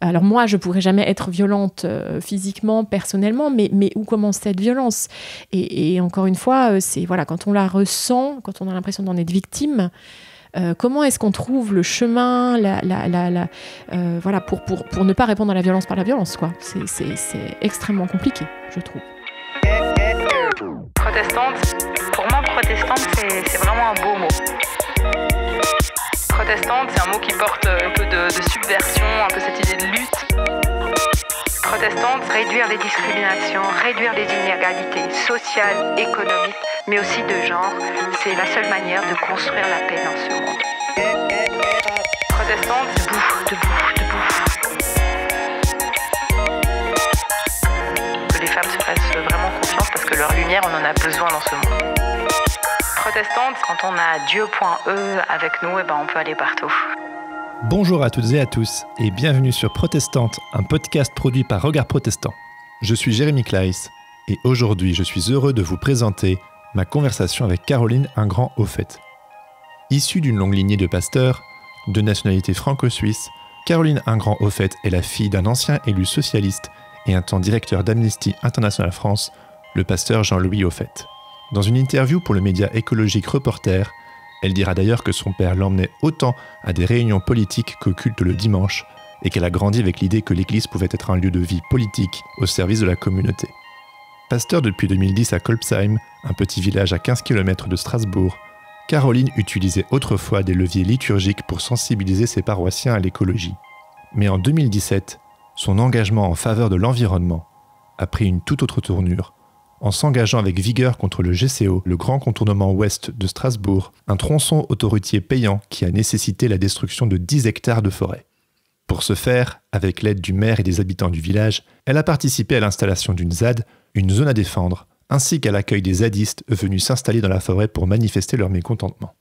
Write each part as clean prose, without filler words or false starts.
Alors moi, je pourrais jamais être violente physiquement, personnellement, mais où commence cette violence ? Et encore une fois, c'est voilà, quand on la ressent, quand on a l'impression d'en être victime, comment est-ce qu'on trouve le chemin, voilà, pour ne pas répondre à la violence par la violence, quoi. C'est extrêmement compliqué, je trouve. Protestante, pour moi, protestante, c'est vraiment un beau mot. Protestante, c'est un mot qui porte un peu de subversion, un peu cette idée de lutte. Protestante, réduire les discriminations, réduire les inégalités sociales, économiques, mais aussi de genre. C'est la seule manière de construire la paix dans ce monde. Protestante, debout. Que les femmes se fassent vraiment confiance parce que leur lumière, on en a besoin dans ce monde. Protestante, quand on a Dieu.e avec nous, on peut aller partout. Bonjour à toutes et à tous et bienvenue sur Protestante, un podcast produit par Regard Protestant. Je suis Jérémy Claes et aujourd'hui je suis heureux de vous présenter ma conversation avec Caroline Ingrand-Offet. Issue d'une longue lignée de pasteurs, de nationalité franco-suisse, Caroline Ingrand-Offet est la fille d'un ancien élu socialiste et un temps directeur d'Amnesty International France, le pasteur Jean-Louis Offet. Dans une interview pour le média écologique Reporter, elle dira d'ailleurs que son père l'emmenait autant à des réunions politiques qu'au culte le dimanche et qu'elle a grandi avec l'idée que l'église pouvait être un lieu de vie politique au service de la communauté. Pasteur depuis 2010 à Kolbsheim, un petit village à 15 km de Strasbourg, Caroline utilisait autrefois des leviers liturgiques pour sensibiliser ses paroissiens à l'écologie. Mais en 2017, son engagement en faveur de l'environnement a pris une toute autre tournure, en s'engageant avec vigueur contre le GCO, le grand contournement ouest de Strasbourg, un tronçon autoroutier payant qui a nécessité la destruction de 10 hectares de forêt. Pour ce faire, avec l'aide du maire et des habitants du village, elle a participé à l'installation d'une ZAD, une zone à défendre, ainsi qu'à l'accueil des zadistes venus s'installer dans la forêt pour manifester leur mécontentement.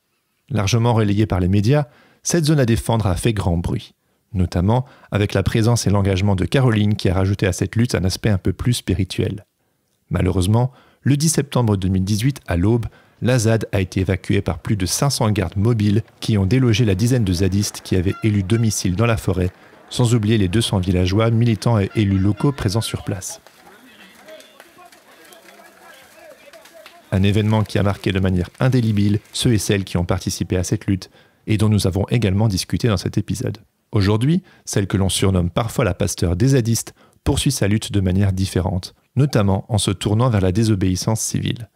Largement relayée par les médias, cette zone à défendre a fait grand bruit, notamment avec la présence et l'engagement de Caroline qui a rajouté à cette lutte un aspect un peu plus spirituel. Malheureusement, le 10 septembre 2018, à l'aube, la ZAD a été évacuée par plus de 500 gardes mobiles qui ont délogé la dizaine de zadistes qui avaient élu domicile dans la forêt, sans oublier les 200 villageois, militants et élus locaux présents sur place. Un événement qui a marqué de manière indélébile ceux et celles qui ont participé à cette lutte et dont nous avons également discuté dans cet épisode. Aujourd'hui, celle que l'on surnomme parfois la pasteur des zadistes poursuit sa lutte de manière différente, notamment en se tournant vers la désobéissance civile.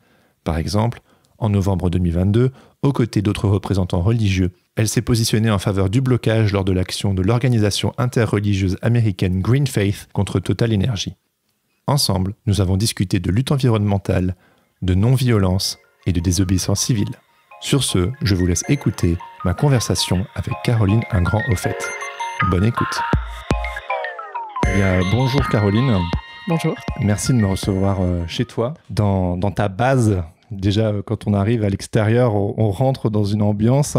Par exemple, en novembre 2022, aux côtés d'autres représentants religieux, elle s'est positionnée en faveur du blocage lors de l'action de l'organisation interreligieuse américaine Green Faith contre Total Energy. Ensemble, nous avons discuté de lutte environnementale, de non-violence et de désobéissance civile. Sur ce, je vous laisse écouter ma conversation avec Caroline Ingrand-Offet. Bonne écoute. Bonjour Caroline. Bonjour. Merci de me recevoir chez toi, dans ta base. Déjà, quand on arrive à l'extérieur, on rentre dans une ambiance.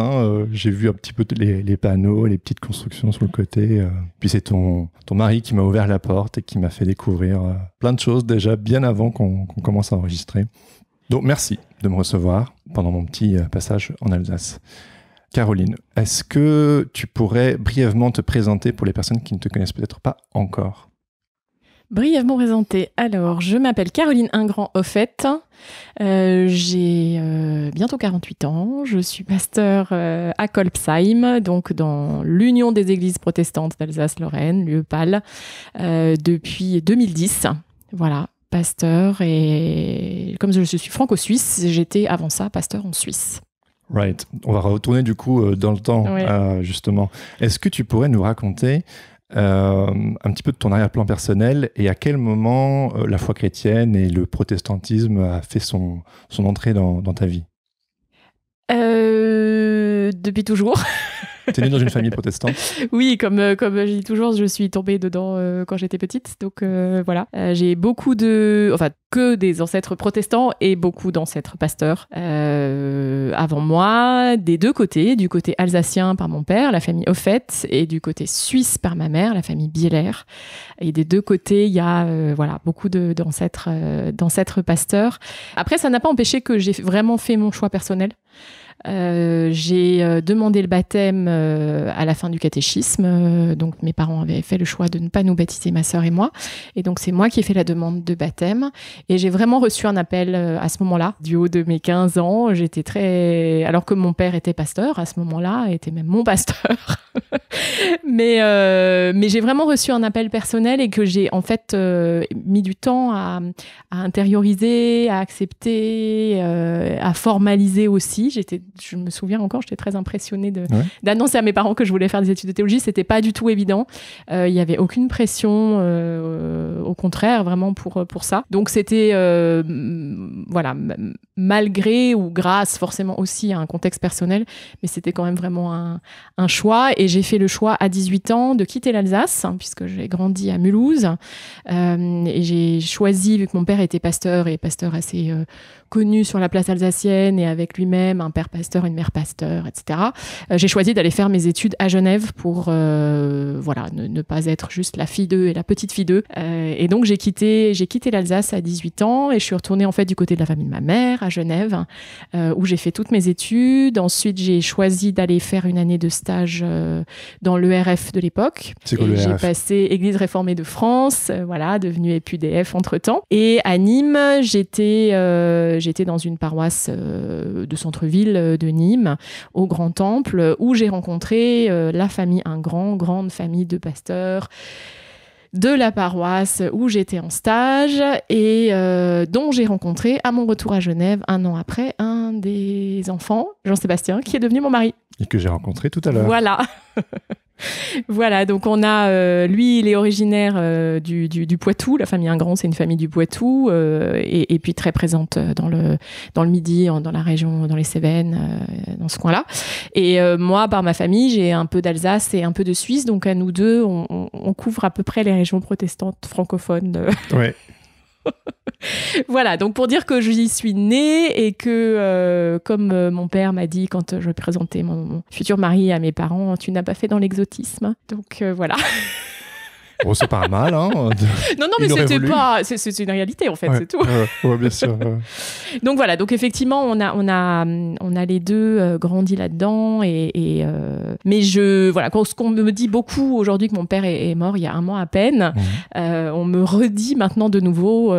J'ai vu un petit peu les panneaux, les petites constructions sur le côté. Puis c'est ton mari qui m'a ouvert la porte et qui m'a fait découvrir plein de choses déjà bien avant qu'on commence à enregistrer. Donc merci de me recevoir pendant mon petit passage en Alsace. Caroline, est-ce que tu pourrais brièvement te présenter pour les personnes qui ne te connaissent peut-être pas encore ? Brièvement présentée. Alors, je m'appelle Caroline Ingrand-Offet. J'ai bientôt 48 ans. Je suis pasteur à Kolbsheim, donc dans l'Union des Églises protestantes d'Alsace-Lorraine, l'UEPAL, depuis 2010. Voilà, pasteur. Et comme je suis franco-suisse, j'étais avant ça pasteur en Suisse. Right. On va retourner du coup dans le temps, Oui. justement. Est-ce que tu pourrais nous raconter un petit peu de ton arrière-plan personnel et à quel moment la foi chrétienne et le protestantisme a fait son entrée dans ta vie ? Depuis toujours. T'es née dans une famille protestante ? Oui, comme je dis toujours, je suis tombée dedans quand j'étais petite. Donc voilà, j'ai beaucoup de... Enfin, que des ancêtres protestants et beaucoup d'ancêtres pasteurs avant moi, des deux côtés, du côté alsacien par mon père, la famille Hoffet, et du côté suisse par ma mère, la famille Bieler. Et des deux côtés, il y a beaucoup d'ancêtres pasteurs. Après, ça n'a pas empêché que j'ai vraiment fait mon choix personnel. J'ai demandé le baptême à la fin du catéchisme. Donc mes parents avaient fait le choix de ne pas nous baptiser, ma sœur et moi. Et donc c'est moi qui ai fait la demande de baptême. Et j'ai vraiment reçu un appel à ce moment-là. Du haut de mes 15 ans, j'étais alors que mon père était pasteur à ce moment-là, était même mon pasteur. mais j'ai vraiment reçu un appel personnel et que j'ai en fait mis du temps à intérioriser, à accepter, à formaliser aussi. Je me souviens encore, j'étais très impressionnée d'annoncer à mes parents que je voulais faire des études de théologie. C'était pas du tout évident. Il y avait aucune pression, au contraire, vraiment pour ça. Donc c'était, malgré ou grâce forcément aussi à un contexte personnel, mais c'était quand même vraiment un choix. Et j'ai fait le choix à 18 ans de quitter l'Alsace, puisque j'ai grandi à Mulhouse. Et j'ai choisi, vu que mon père était pasteur, et pasteur assez connu sur la place alsacienne, et avec lui-même un père pasteur, une mère pasteur, etc. J'ai choisi d'aller faire mes études à Genève pour ne pas être juste la fille d'eux et la petite fille d'eux. Et donc j'ai quitté l'Alsace à 18 ans et je suis retournée en fait du côté de la famille de ma mère à Genève, où j'ai fait toutes mes études. Ensuite j'ai choisi d'aller faire une année de stage dans l'ERF de l'époque. C'est quoi l'ERF ? J'ai passé Église réformée de France, devenue EPUDF entre-temps. Et à Nîmes, j'étais dans une paroisse de centre-ville de Nîmes, au Grand Temple, où j'ai rencontré grande famille de pasteurs de la paroisse où j'étais en stage et dont j'ai rencontré à mon retour à Genève 1 an après un des enfants, Jean-Sébastien, qui est devenu mon mari. Et que j'ai rencontré tout à l'heure. Voilà. Voilà, donc on a, lui, il est originaire du Poitou. La famille Ingrand, c'est une famille du Poitou, et puis très présente dans le Midi, dans la région, dans les Cévennes, dans ce coin-là. Et moi, par ma famille, j'ai un peu d'Alsace et un peu de Suisse, donc à nous deux, on couvre à peu près les régions protestantes francophones. Ouais. Voilà, donc pour dire que j'y suis née et que, comme mon père m'a dit quand je présentais mon futur mari à mes parents, tu n'as pas fait dans l'exotisme. Donc voilà. Bon, c'est pas mal, hein. Non, mais c'était pas... C'est une réalité, en fait, c'est tout. Ouais, bien sûr. Donc voilà, donc effectivement, on a les deux grandi là-dedans. Mais ce qu'on me dit beaucoup aujourd'hui que mon père est mort il y a 1 mois à peine, on me redit maintenant de nouveau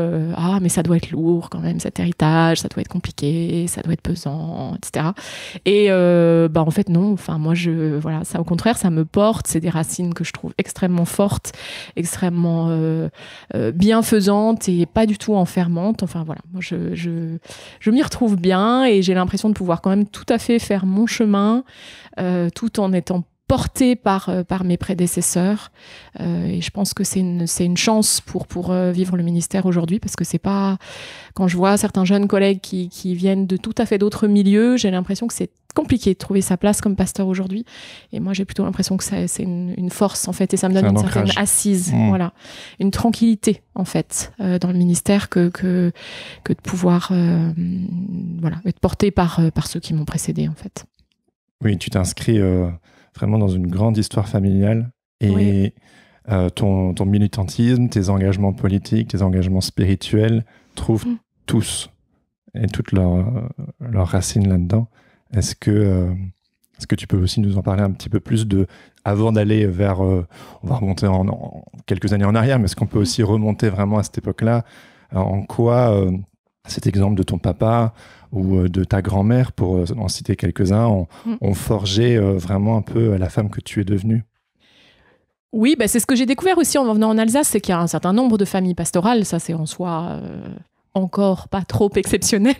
mais ça doit être lourd quand même, cet héritage, ça doit être compliqué, ça doit être pesant, etc. Et en fait, non. Enfin, moi, ça, au contraire, ça me porte. C'est des racines que je trouve extrêmement fortes, extrêmement bienfaisante et pas du tout enfermante. Enfin voilà, moi je m'y retrouve bien et j'ai l'impression de pouvoir quand même tout à fait faire mon chemin tout en étant portée par mes prédécesseurs. Et je pense que c'est une chance pour vivre le ministère aujourd'hui, parce que c'est pas... Quand je vois certains jeunes collègues qui viennent de tout à fait d'autres milieux, j'ai l'impression que c'est compliqué de trouver sa place comme pasteur aujourd'hui. Et moi, j'ai plutôt l'impression que c'est une force, en fait, et ça me donne une certaine assise, voilà, une tranquillité, en fait, dans le ministère que de pouvoir être porté par ceux qui m'ont précédé, en fait. Oui, tu t'inscris vraiment dans une grande histoire familiale et ton militantisme, tes engagements politiques, tes engagements spirituels trouvent tous et toutes leurs racines là-dedans. Est-ce que tu peux aussi nous en parler un petit peu plus avant d'aller vers... on va remonter en quelques années en arrière, mais est-ce qu'on peut aussi remonter vraiment à cette époque-là ? En quoi cet exemple de ton papa ou de ta grand-mère, pour en citer quelques-uns, ont forgé vraiment un peu la femme que tu es devenue ? Oui, c'est ce que j'ai découvert aussi en venant en Alsace, c'est qu'il y a un certain nombre de familles pastorales. Ça, c'est en soi encore pas trop exceptionnel.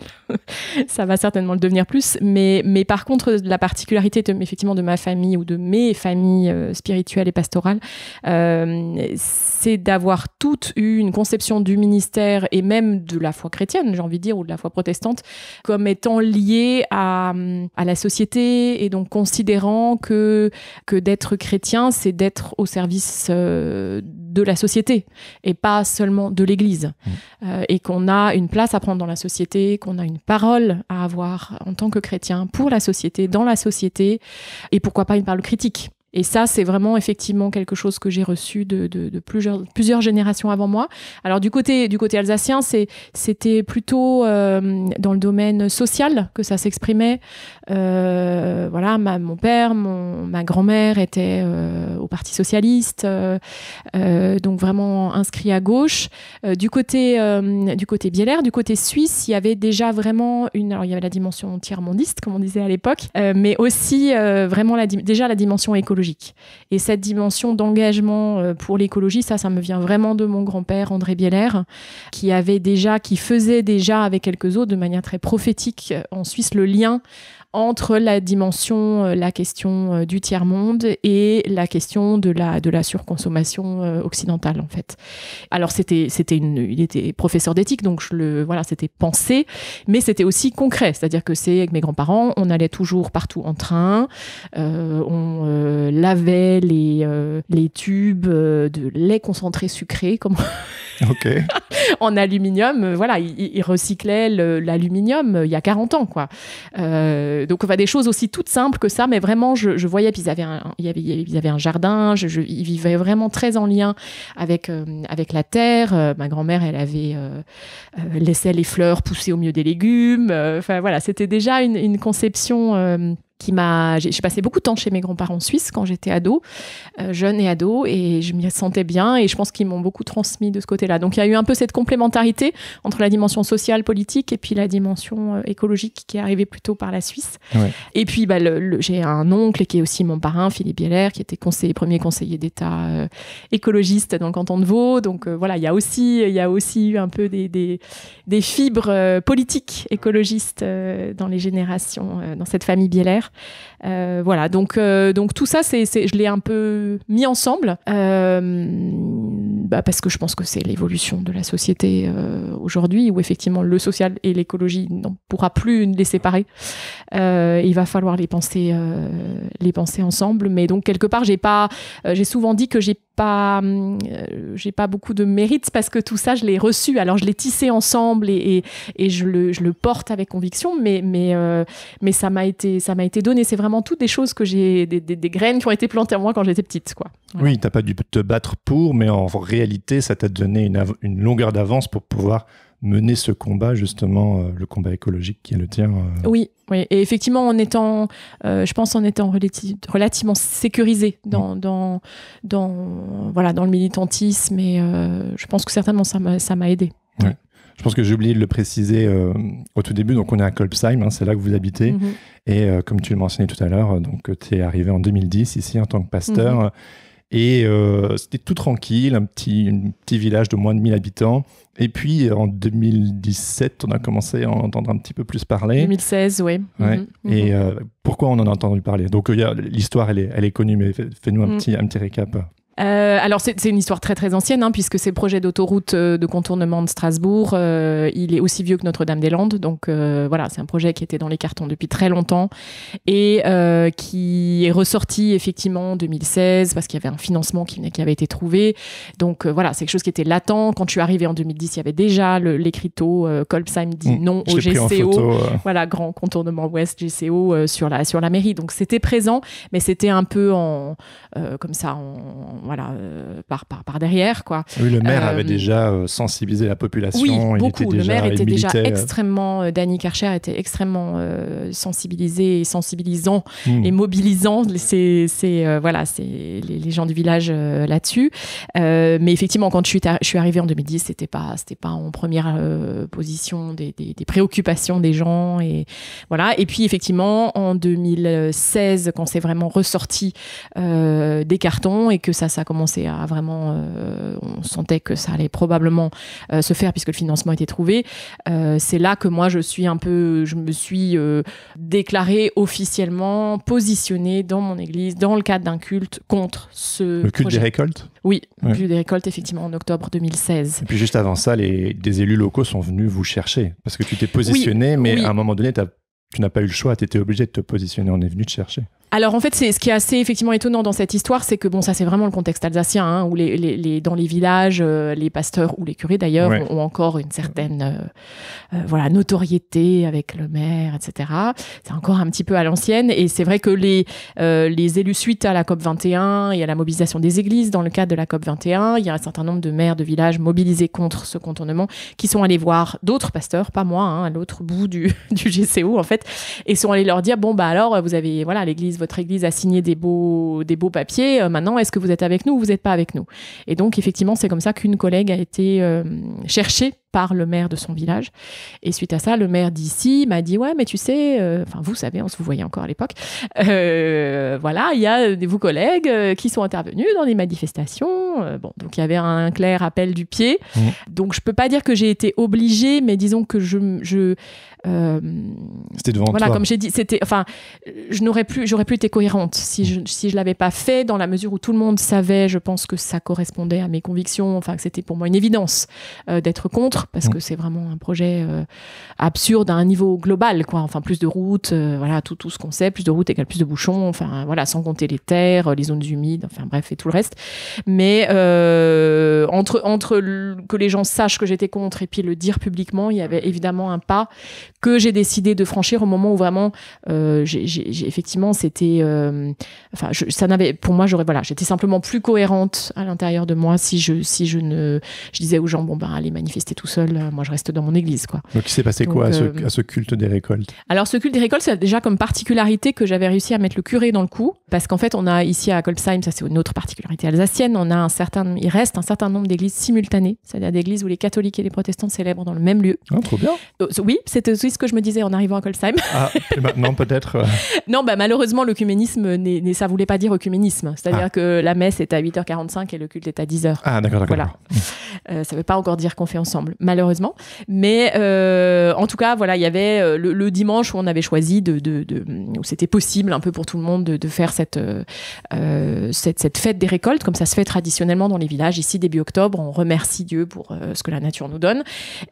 Ça va certainement le devenir plus. Mais par contre, la particularité effectivement de ma famille ou de mes familles spirituelles et pastorales, c'est d'avoir toutes eu une conception du ministère et même de la foi chrétienne, j'ai envie de dire, ou de la foi protestante, comme étant liée à la société, et donc considérant que d'être chrétien, c'est d'être au service de la société et pas seulement de l'Église. Et qu'on a une place à prendre dans la société, qu'on a une parole à avoir en tant que chrétien pour la société, dans la société, et pourquoi pas une parole critique. Et ça, c'est vraiment effectivement quelque chose que j'ai reçu de plusieurs générations avant moi. Alors du côté alsacien, c'était plutôt dans le domaine social que ça s'exprimait. Voilà, mon père, ma grand-mère étaient au Parti socialiste, donc vraiment inscrit à gauche. Du côté biélaire, du côté suisse, il y avait déjà vraiment alors il y avait la dimension tiers-mondiste, comme on disait à l'époque, mais aussi vraiment déjà la dimension écologique. Et cette dimension d'engagement pour l'écologie, ça me vient vraiment de mon grand-père, André Bieler, qui faisait déjà avec quelques autres, de manière très prophétique en Suisse, le lien entre la question du tiers-monde et la question de la surconsommation occidentale, en fait. Alors, il était professeur d'éthique, donc c'était pensé, mais c'était aussi concret. C'est-à-dire que avec mes grands-parents, on allait toujours partout en train, on lavait les tubes de lait concentré sucré, Okay. en aluminium. Voilà, ils recyclaient l'aluminium il y a 40 ans, quoi. Donc, des choses aussi toutes simples que ça, mais vraiment, je voyais, puis ils avaient un jardin, ils vivaient vraiment très en lien avec la terre. Ma grand-mère, elle avait laissé les fleurs pousser au milieu des légumes. Voilà, c'était déjà une conception j'ai passé beaucoup de temps chez mes grands-parents suisses quand j'étais jeune et ado, et je m'y sentais bien, et je pense qu'ils m'ont beaucoup transmis de ce côté-là. Donc il y a eu un peu cette complémentarité entre la dimension sociale, politique, et puis la dimension écologique qui est arrivée plutôt par la Suisse. Ouais. Et puis j'ai un oncle qui est aussi mon parrain, Philippe Bieler, qui était premier conseiller d'État écologiste dans le canton de Vaud. Donc voilà, il y a aussi eu un peu des fibres politiques écologistes dans les générations, dans cette famille Bieler. Voilà, donc tout ça, je l'ai un peu mis ensemble parce que je pense que c'est l'évolution de la société aujourd'hui, où effectivement le social et l'écologie ne pourra plus les séparer. Il va falloir les penser ensemble. Mais donc quelque part, j'ai souvent dit que j'ai pas beaucoup de mérite, parce que tout ça, je l'ai reçu. Alors je l'ai tissé ensemble et je le porte avec conviction, mais ça m'a été donné. C'est vraiment toutes des choses que j'ai, des graines qui ont été plantées en moi quand j'étais petite, quoi. Voilà. Oui, t'as pas dû te battre pour, mais en réalité, ça t'a donné une longueur d'avance pour pouvoir mener ce combat, justement, le combat écologique qui est le tien. Oui. Et effectivement, je pense en étant relativement sécurisé dans le militantisme, et je pense que certainement ça m'a aidé. Ouais. Je pense que j'ai oublié de le préciser au tout début. Donc, on est à Kolbsheim, c'est là que vous habitez. Mm-hmm. Et comme tu le mentionnais tout à l'heure, tu es arrivé en 2010 ici en tant que pasteur. Mm-hmm. Et c'était tout tranquille, un petit village de moins de 1000 habitants. Et puis, en 2017, on a commencé à en entendre un petit peu plus parler. 2016, oui. Ouais. Mm-hmm. Et pourquoi on en a entendu parler? Donc, l'histoire, elle est connue, mais fais-nous un petit récap. Alors c'est une histoire très très ancienne, puisque c'est le projet d'autoroute de contournement de Strasbourg. Il est aussi vieux que Notre-Dame-des-Landes, donc voilà, c'est un projet qui était dans les cartons depuis très longtemps et qui est ressorti effectivement en 2016 parce qu'il y avait un financement qui avait été trouvé. Donc voilà, c'est quelque chose qui était latent. Quand je suis arrivée en 2010, il y avait déjà l'écriteau Kolbsheim dit non au GCO. Voilà, grand contournement ouest GCO sur la mairie. Donc c'était présent, mais c'était un peu comme ça, par derrière, quoi. Oui, le maire avait déjà sensibilisé la population. Oui, beaucoup. Le maire était déjà extrêmement... Danny Karcher était extrêmement sensibilisé et sensibilisant et mobilisant les gens du village là-dessus. Mais effectivement, quand je suis arrivée en 2010, c'était pas en première position des préoccupations des gens. Et voilà. Et puis, effectivement, en 2016, quand c'est vraiment ressorti des cartons et que ça a commencé à vraiment... on sentait que ça allait probablement se faire puisque le financement était trouvé. C'est là que moi, je me suis déclarée officiellement, positionnée dans mon église, dans le cadre d'un culte contre ce Le culte projet. des récoltes? Oui, le culte des récoltes, effectivement, en octobre 2016. Et puis juste avant ça, des élus locaux sont venus vous chercher parce que tu t'es positionné, mais à un moment donné, tu n'as pas eu le choix, tu étais obligé de te positionner, on est venu te chercher. Alors en fait, ce qui est assez effectivement étonnant dans cette histoire, c'est que bon, ça c'est vraiment le contexte alsacien, hein, où dans les villages, les pasteurs ou les curés d'ailleurs ont encore une certaine notoriété avec le maire, etc. C'est encore un petit peu à l'ancienne, et c'est vrai que les élus suite à la COP21 et à la mobilisation des églises dans le cadre de la COP21, il y a un certain nombre de maires de villages mobilisés contre ce contournement qui sont allés voir d'autres pasteurs, pas moi, hein, à l'autre bout du GCO en fait, et sont allés leur dire bon bah alors vous avez votre église a signé des beaux papiers, maintenant est-ce que vous êtes avec nous ou vous n'êtes pas avec nous? Et donc effectivement c'est comme ça qu'une collègue a été cherchée par le maire de son village, et suite à ça le maire d'ici m'a dit ouais mais tu sais, vous savez, on se vous voyait encore à l'époque, il y a vos collègues qui sont intervenus dans des manifestations, donc il y avait un clair appel du pied, donc je peux pas dire que j'ai été obligée, mais disons que c'était devant toi. Comme j'ai dit, j'aurais plus été cohérente si je l'avais pas fait, dans la mesure où tout le monde savait, je pense que ça correspondait à mes convictions, que c'était pour moi une évidence d'être contre, parce que c'est vraiment un projet absurde à un niveau global, quoi. Plus de routes, tout ce qu'on sait, plus de routes égale plus de bouchons, sans compter les terres, les zones humides, bref, et tout le reste. Mais entre que les gens sachent que j'étais contre et puis le dire publiquement, il y avait évidemment un pas que j'ai décidé de franchir au moment où vraiment effectivement c'était pour moi j'étais simplement plus cohérente à l'intérieur de moi si je disais aux gens allez manifester tout seul, moi je reste dans mon église, quoi. Donc il s'est passé quoi à ce culte des récoltes? Alors ce culte des récoltes, c'est déjà comme particularité que j'avais réussi à mettre le curé dans le coup, parce qu'en fait on a ici à Kolbsheim, ça c'est une autre particularité alsacienne, il reste un certain nombre d'églises simultanées, c'est-à-dire des églises où les catholiques et les protestants célèbrent dans le même lieu. Trop bien. Oui, c'était aussi ce que je me disais en arrivant à Kolbsheim. Et maintenant peut-être Non, malheureusement l'œcuménisme ça voulait pas dire œcuménisme, c'est-à-dire que la messe est à 8h45 et le culte est à 10h. D'accord. Voilà. Ça veut pas encore dire qu'on fait ensemble, malheureusement, mais en tout cas il y avait le dimanche où on avait choisi où c'était possible un peu pour tout le monde de faire cette fête des récoltes, comme ça se fait traditionnellement dans les villages. Ici début octobre, on remercie Dieu pour ce que la nature nous donne,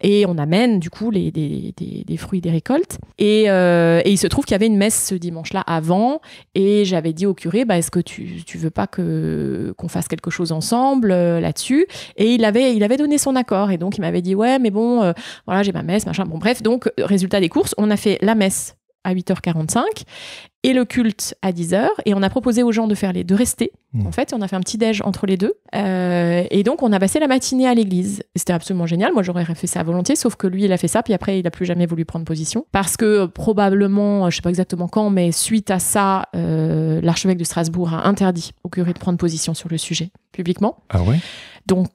et on amène du coup des fruits des récoltes, et il se trouve qu'il y avait une messe ce dimanche-là avant, et j'avais dit au curé est-ce que tu veux pas qu'on fasse quelque chose ensemble là-dessus, et il avait donné son accord, et donc il m'avait dit ouais mais bon j'ai ma messe machin, bref, donc résultat des courses, on a fait la messe à 8h45 et le culte à 10h, et on a proposé aux gens de rester en fait, on a fait un petit déj entre les deux, et donc on a passé la matinée à l'église. C'était absolument génial, moi j'aurais fait ça volontiers, sauf que lui il a fait ça, puis après il a plus jamais voulu prendre position, parce que probablement, je sais pas exactement quand, mais suite à ça, l'archevêque de Strasbourg a interdit au curé de prendre position sur le sujet publiquement. Ah ouais. Donc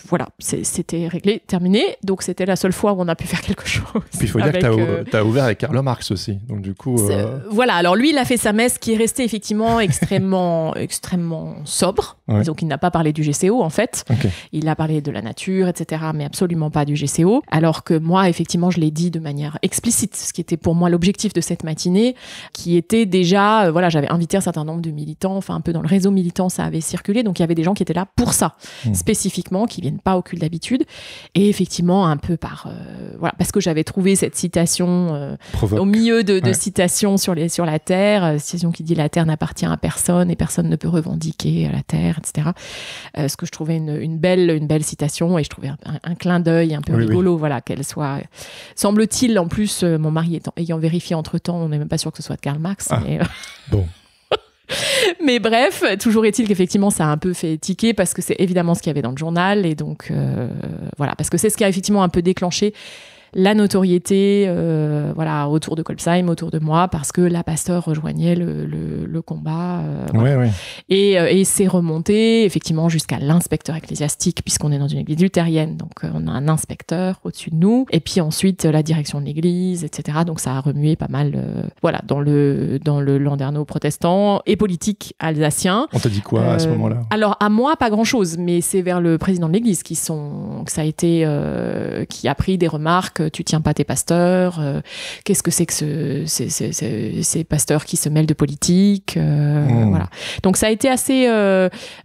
voilà, c'était réglé, terminé. Donc c'était la seule fois où on a pu faire quelque chose. Puis il faut dire que tu as ouvert avec Karl Marx aussi. Donc du coup. Voilà, alors lui, il a fait sa messe qui est restée effectivement extrêmement sobre. Ouais. Donc il n'a pas parlé du GCO en fait. Okay. Il a parlé de la nature, etc., mais absolument pas du GCO. Alors que moi, effectivement, je l'ai dit de manière explicite, ce qui était pour moi l'objectif de cette matinée, qui était déjà, j'avais invité un certain nombre de militants, un peu dans le réseau militant, ça avait circulé. Donc il y avait des gens qui étaient là pour ça. Spécifiquement, qui viennent pas au culte d'habitude, et effectivement un peu parce que j'avais trouvé cette citation au milieu de citations sur la terre, citation qui dit la terre n'appartient à personne et personne ne peut revendiquer la terre, etc. Ce que je trouvais une belle citation, et je trouvais un clin d'œil un peu rigolo, qu'elle soit, semble-t-il, en plus mon mari ayant vérifié entre-temps, on n'est même pas sûr que ce soit de Karl Marx, mais bon. Mais bref, toujours est-il qu'effectivement ça a un peu fait tiquer, parce que c'est évidemment ce qu'il y avait dans le journal, et donc parce que c'est ce qui a effectivement un peu déclenché la notoriété autour de Kolbsheim, autour de moi, parce que la pasteur rejoignait le combat. Et c'est remonté effectivement jusqu'à l'inspecteur ecclésiastique, puisqu'on est dans une église luthérienne, donc on a un inspecteur au-dessus de nous, et puis ensuite la direction de l'église, etc. Donc ça a remué pas mal dans le landerneau protestant et politique alsacien. On t'a dit quoi à ce moment-là? Alors à moi, pas grand-chose, mais c'est vers le président de l'église qui a pris des remarques que tu tiens pas tes pasteurs, qu'est-ce que c'est que ces pasteurs qui se mêlent de politique, voilà. Donc ça a été assez,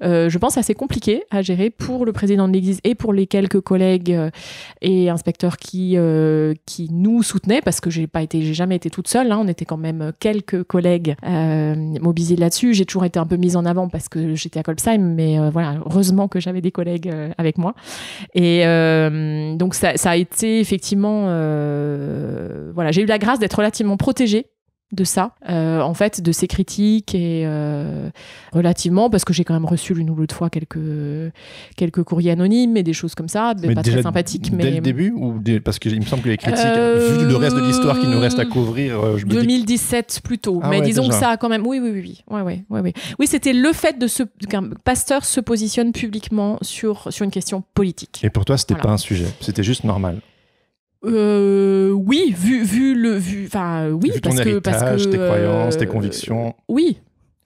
je pense, assez compliqué à gérer pour le président de l'Église et pour les quelques collègues et inspecteurs qui nous soutenaient, parce que j'ai jamais été toute seule, hein, on était quand même quelques collègues mobilisés là-dessus. J'ai toujours été un peu mise en avant parce que j'étais à Colpsheim, mais voilà, heureusement que j'avais des collègues avec moi. Et donc ça a été effectivement, voilà, j'ai eu la grâce d'être relativement protégée de ça, en fait, de ces critiques, et relativement, parce que j'ai quand même reçu l'une ou l'autre fois quelques courriers anonymes et des choses comme ça, mais pas déjà, très sympathiques. Dès le début, parce qu'il me semble que les critiques, vu le reste de l'histoire qu'il nous reste à couvrir, je me 2017 dis... plutôt, Ah mais ouais, disons déjà. que ça a quand même, oui. Oui, c'était le fait qu'un pasteur se positionne publiquement sur une question politique. Et pour toi, c'était Voilà. pas un sujet, c'était juste normal. Oui, oui, Vu ton parce que tes croyances, tes convictions. Oui.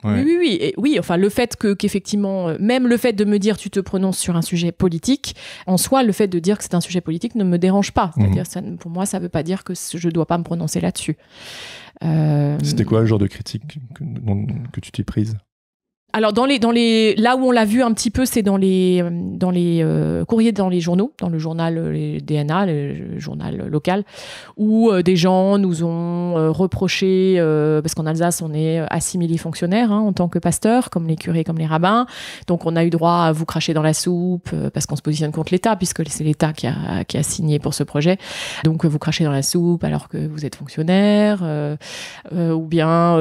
Ouais. Oui, enfin, le fait qu'effectivement, même le fait de me dire tu te prononces sur un sujet politique, en soi, le fait de dire que c'est un sujet politique ne me dérange pas. C'est-à-dire, pour moi, ça veut pas dire que je dois pas me prononcer là-dessus. C'était quoi le genre de critique que tu t'es prise ? Alors là où on l'a vu un petit peu, c'est dans les courriers dans les journaux, dans le journal les DNA, le journal local, où des gens nous ont reproché, parce qu'en Alsace on est assimilé fonctionnaire, hein, en tant que pasteur, comme les curés, comme les rabbins, donc on a eu droit à vous cracher dans la soupe, parce qu'on se positionne contre l'État, puisque c'est l'État qui a signé pour ce projet, donc vous crachez dans la soupe alors que vous êtes fonctionnaire, ou bien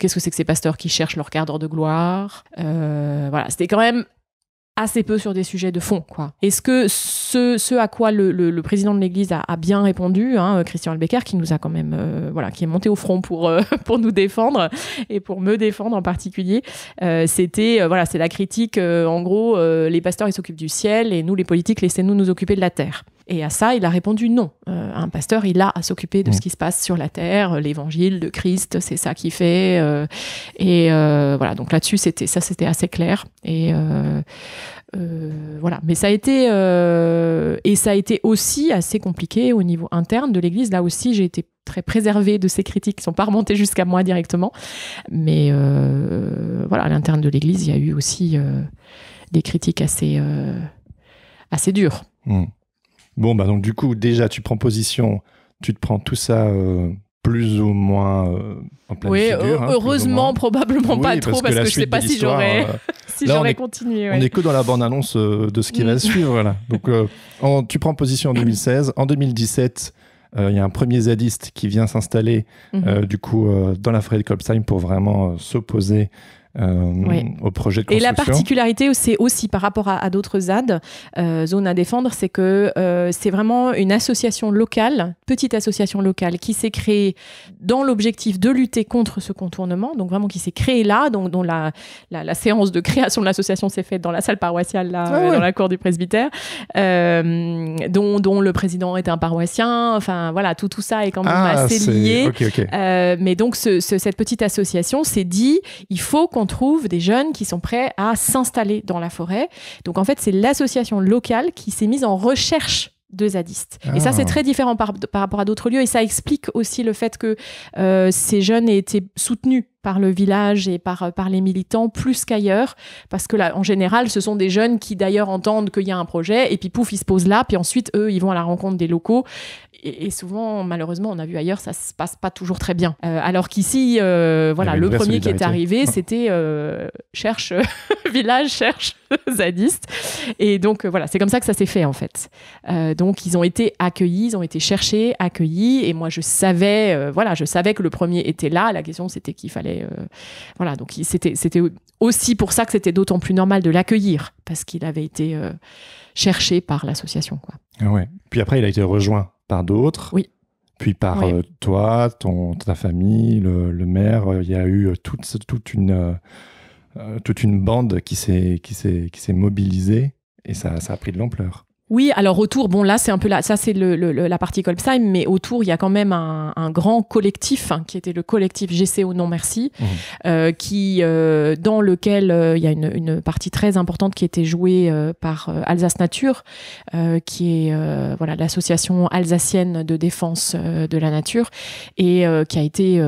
qu'est-ce que c'est que ces pasteurs qui cherchent leur cadre de gloire. Voilà, c'était quand même assez peu sur des sujets de fond, quoi. Est-ce que ce à quoi le président de l'Église a bien répondu, hein, Christian Albecker, qui nous a quand même, voilà, qui est monté au front pour nous défendre et pour me défendre en particulier, c'était, voilà, c'est la critique, en gros, les pasteurs ils s'occupent du ciel et nous les politiques laissez-nous nous occuper de la terre. Et à ça, il a répondu non. Un pasteur, il a à s'occuper de ce qui se passe sur la terre, l'évangile de Christ, c'est ça qu'il fait. Voilà, donc là-dessus, c'était assez clair. Et voilà. Mais ça a été aussi assez compliqué au niveau interne de l'Église. Là aussi, j'ai été très préservée de ces critiques qui ne sont pas remontées jusqu'à moi directement. Mais voilà, à l'interne de l'Église, il y a eu aussi des critiques assez dures. Bon, bah donc du coup, déjà, tu prends position, tu te prends tout ça plus ou moins en pleine figure. Heureusement, probablement pas trop, parce que je ne sais pas si j'aurais continué. Ouais. On n'est que dans la bande-annonce de ce qui va suivre. Là. Donc, tu prends position en 2016. En 2017, il y a un premier zadiste qui vient s'installer du coup, dans la forêt de Colpsheim pour vraiment s'opposer au projet de construction. Et la particularité, c'est aussi par rapport à d'autres ZAD, zones à défendre, c'est que c'est vraiment une association locale, petite association locale, qui s'est créée dans l'objectif de lutter contre ce contournement, donc vraiment qui s'est créée là, donc, dont la séance de création de l'association s'est faite dans la salle paroissiale, là, dans la cour du presbytère, dont le président était un paroissien, enfin voilà, tout ça est quand même assez lié. Okay. Mais donc cette petite association s'est dit, il faut qu'on trouve des jeunes qui sont prêts à s'installer dans la forêt. Donc en fait, c'est l'association locale qui s'est mise en recherche de zadistes. Et ça, c'est très différent par rapport à d'autres lieux. Et ça explique aussi le fait que ces jeunes aient été soutenus par le village et par les militants plus qu'ailleurs, parce que là, en général, ce sont des jeunes qui d'ailleurs entendent qu'il y a un projet et puis pouf, ils se posent là, puis ensuite, eux, ils vont à la rencontre des locaux. Et souvent, malheureusement, on a vu ailleurs, ça se passe pas toujours très bien. Alors qu'ici, voilà, le premier qui est arrivé, c'était village cherche zadistes. Et donc, voilà, c'est comme ça que ça s'est fait, en fait. Donc, ils ont été accueillis, ils ont été cherchés, accueillis. Et moi, je savais que le premier était là. La question, c'était qu'il fallait... voilà, donc c'était aussi pour ça que c'était d'autant plus normal de l'accueillir, parce qu'il avait été cherché par l'association, quoi. Ouais. Puis après, il a été rejoint par d'autres. Oui. Puis par toi, ta famille, le maire. Il y a eu toute une bande qui s'est mobilisée et ça a pris de l'ampleur. Oui, alors autour, bon là c'est un peu ça c'est la partie Kolbsheim, mais autour il y a quand même un grand collectif qui était le collectif GCO Non Merci, qui dans lequel il y a une partie très importante qui était jouée par Alsace Nature, qui est voilà l'association alsacienne de défense de la nature et qui a été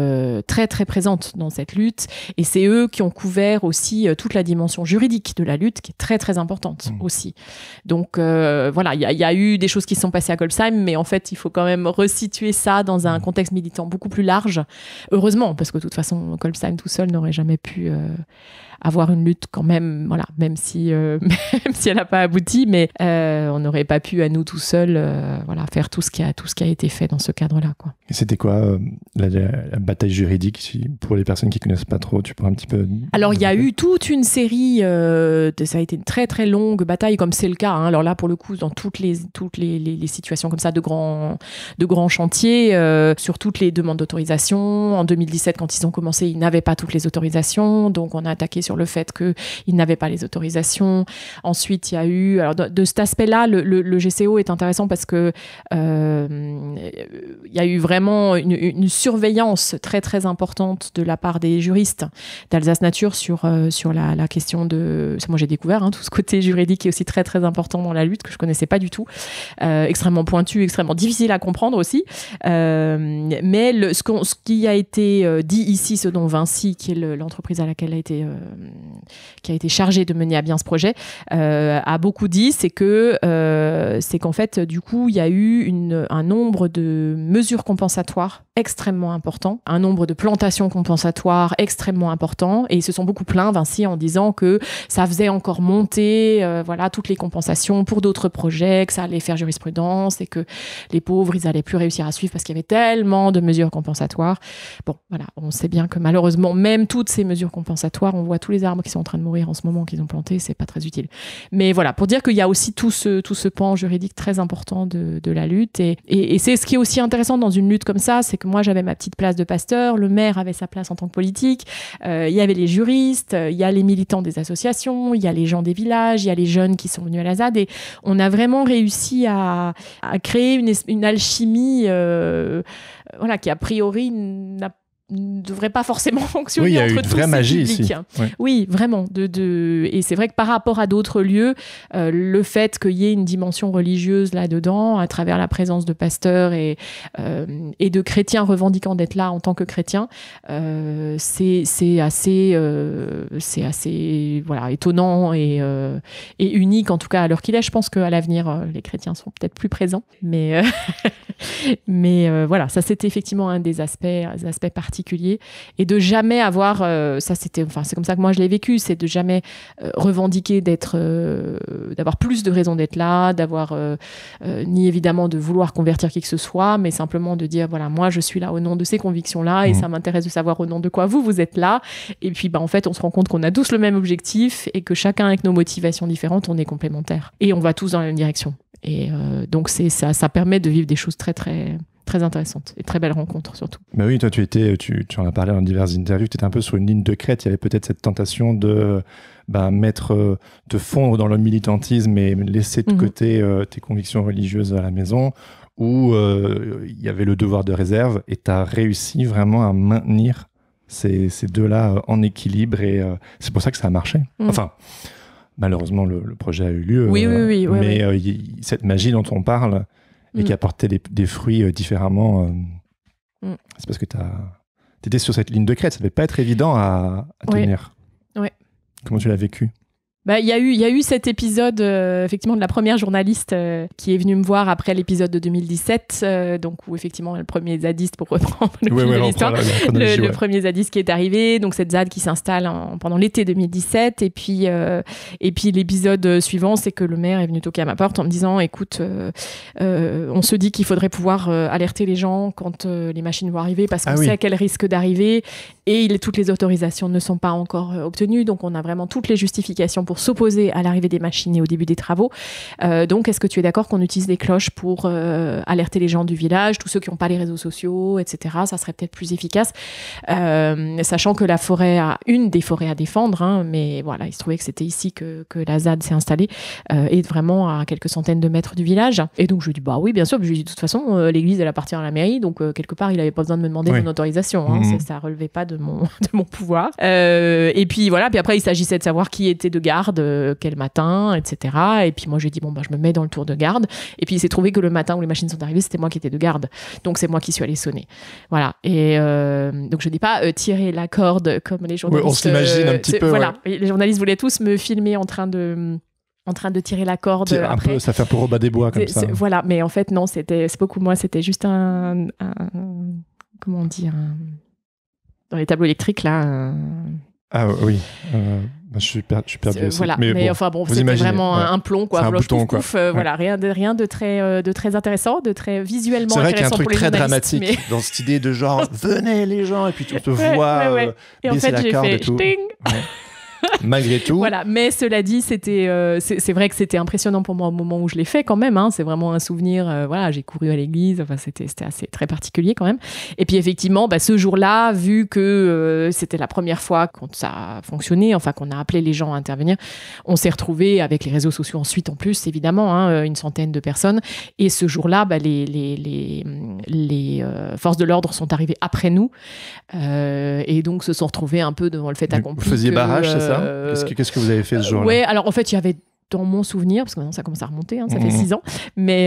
très très présente dans cette lutte. Et c'est eux qui ont couvert aussi toute la dimension juridique de la lutte, qui est très très importante aussi. Donc voilà, il y a eu des choses qui se sont passées à Kolbsheim, mais en fait, il faut quand même resituer ça dans un contexte militant beaucoup plus large. Heureusement, parce que de toute façon, Kolbsheim tout seul n'aurait jamais pu avoir une lutte quand même, voilà, même si elle n'a pas abouti, mais on n'aurait pas pu à nous tout seuls voilà, faire tout ce qui a été fait dans ce cadre-là, quoi. Et c'était quoi la bataille juridique, pour les personnes qui ne connaissent pas trop, tu pourrais un petit peu... Alors, il y a eu toute une série, ça a été une très très longue bataille, comme c'est le cas, hein. Alors là, pour le coup, dans toutes les situations comme ça de grands chantiers, sur toutes les demandes d'autorisation. En 2017, quand ils ont commencé, ils n'avaient pas toutes les autorisations, donc on a attaqué sur le fait qu'ils n'avaient pas les autorisations. Ensuite, il y a eu... Alors, de cet aspect-là, le GCO est intéressant parce que il y a eu vraiment une surveillance très, très importante de la part des juristes d'Alsace Nature sur la question de... Moi, j'ai découvert tout ce côté juridique qui est aussi très, très important dans la lutte, que je connaissais pas du tout. Extrêmement pointu, extrêmement difficile à comprendre aussi. Mais ce qui a été dit ici, ce dont Vinci, qui est l'entreprise à laquelle qui a été chargée de mener à bien ce projet, a beaucoup dit, c'est qu'en fait, du coup, il y a eu un nombre de mesures compensatoires extrêmement important, un nombre de plantations compensatoires extrêmement important, et ils se sont beaucoup plaints, Vinci, en disant que ça faisait encore monter voilà, toutes les compensations pour d'autres projets, que ça allait faire jurisprudence et que les pauvres, ils allaient plus réussir à suivre parce qu'il y avait tellement de mesures compensatoires. Bon, voilà, on sait bien que malheureusement, même toutes ces mesures compensatoires, on voit tous les arbres qui sont en train de mourir en ce moment, qu'ils ont plantés, c'est pas très utile. Mais voilà, pour dire qu'il y a aussi tout ce pan juridique très important de la lutte, et c'est ce qui est aussi intéressant dans une lutte comme ça, c'est que moi j'avais ma petite place de pasteur, le maire avait sa place en tant que politique, il y avait les juristes, il y a les militants des associations, il y a les gens des villages, il y a les jeunes qui sont venus à la ZAD, et on a vraiment réussi à créer une alchimie voilà, qui a priori ne devrait pas forcément fonctionner. Oui, il y a entre eu une vraie magie ici. Oui, vraiment. Et c'est vrai que par rapport à d'autres lieux, le fait qu'il y ait une dimension religieuse là-dedans, à travers la présence de pasteurs et de chrétiens revendiquant d'être là en tant que chrétiens, c'est assez voilà, étonnant et unique, en tout cas à l'heure qu'il est. Je pense qu'à l'avenir, les chrétiens sont peut-être plus présents. Mais voilà, ça c'était effectivement un des aspects particuliers, et de jamais avoir c'est comme ça que moi je l'ai vécu, c'est de jamais revendiquer d'avoir plus de raisons d'être là, d'avoir ni évidemment de vouloir convertir qui que ce soit, mais simplement de dire voilà, moi je suis là au nom de ces convictions là, et ça m'intéresse de savoir au nom de quoi vous êtes là, et puis en fait on se rend compte qu'on a tous le même objectif et que chacun avec nos motivations différentes, on est complémentaires et on va tous dans la même direction, et donc ça permet de vivre des choses très très très intéressante et très belle rencontre surtout. Bah oui, toi tu en as parlé dans diverses interviews, tu étais un peu sur une ligne de crête, il y avait peut-être cette tentation de te fondre dans le militantisme et laisser de côté tes convictions religieuses à la maison, où il y avait le devoir de réserve, et tu as réussi vraiment à maintenir ces deux-là en équilibre, et c'est pour ça que ça a marché. Enfin, malheureusement le projet a eu lieu, mais cette magie dont on parle et qui apportait des fruits différemment, c'est parce que tu étais sur cette ligne de crête, ça ne devait pas être évident à tenir. Ouais. Comment tu l'as vécu ? Il y a eu cet épisode effectivement de la première journaliste qui est venue me voir après l'épisode de 2017, donc où effectivement le premier zadiste, pour reprendre le fil de l'histoire, le premier zadiste qui est arrivé, donc cette ZAD qui s'installe pendant l'été 2017, et puis l'épisode suivant, c'est que le maire est venu toquer à ma porte en me disant écoute, on se dit qu'il faudrait pouvoir alerter les gens quand les machines vont arriver, parce qu'on sait qu'elles risquent d'arriver, et toutes les autorisations ne sont pas encore obtenues, donc on a vraiment toutes les justifications pour s'opposer à l'arrivée des machines et au début des travaux. Donc, est-ce que tu es d'accord qu'on utilise des cloches pour alerter les gens du village, tous ceux qui n'ont pas les réseaux sociaux, etc. Ça serait peut-être plus efficace, sachant que la forêt a une des forêts à défendre, hein, mais voilà, il se trouvait que c'était ici que la ZAD s'est installée, et vraiment à quelques centaines de mètres du village. Et donc, je lui dis, bah oui, bien sûr. Puis je lui dis, de toute façon, l'église, elle appartient à la mairie, donc quelque part, il n'avait pas besoin de me demander mon autorisation. Hein, ça relevait pas de mon pouvoir. Et puis voilà, puis après, il s'agissait de savoir qui était de garde, quel matin, etc. Et puis moi, j'ai dit, bon, bah, je me mets dans le tour de garde. Et puis il s'est trouvé que le matin où les machines sont arrivées, c'était moi qui étais de garde. Donc c'est moi qui suis allée sonner. Voilà. Et donc je dis pas tirer la corde comme les journalistes. On s'imagine un petit peu. Voilà. Les journalistes voulaient tous me filmer en train de tirer la corde. Un peu, ça fait un peu Robin des Bois comme ça. Voilà, mais en fait, non, c'est beaucoup moins. C'était juste comment dire, dans les tableaux électriques, là. Ah oui, je suis perdu aussi. Voilà, mais bon, enfin bon, c'était vraiment un plomb, quoi. Un bouton, quoi. Voilà, rien de très intéressant, de très visuellement intéressant pour les journalistes. C'est vrai qu'il y a un truc très dramatique dans cette idée de genre, venez les gens, et puis tu te vois et en fait, la corde et tout. Malgré tout. Voilà, mais cela dit, c'est vrai que c'était impressionnant pour moi au moment où je l'ai fait quand même. Hein. C'est vraiment un souvenir. Voilà, j'ai couru à l'église. Enfin, c'était assez très particulier quand même. Et puis effectivement, ce jour-là, vu que c'était la première fois que ça a fonctionné, enfin qu'on a appelé les gens à intervenir, on s'est retrouvés avec les réseaux sociaux ensuite en plus, évidemment, hein, une centaine de personnes. Et ce jour-là, les forces de l'ordre sont arrivées après nous, et donc se sont retrouvés un peu devant le fait accompli. Vous faisiez barrage, c'est ça ? Qu'est-ce que vous avez fait ce jour-là ? Ouais, alors en fait, il y avait, dans mon souvenir, parce que maintenant ça commence à remonter, hein, ça fait 6 ans, mais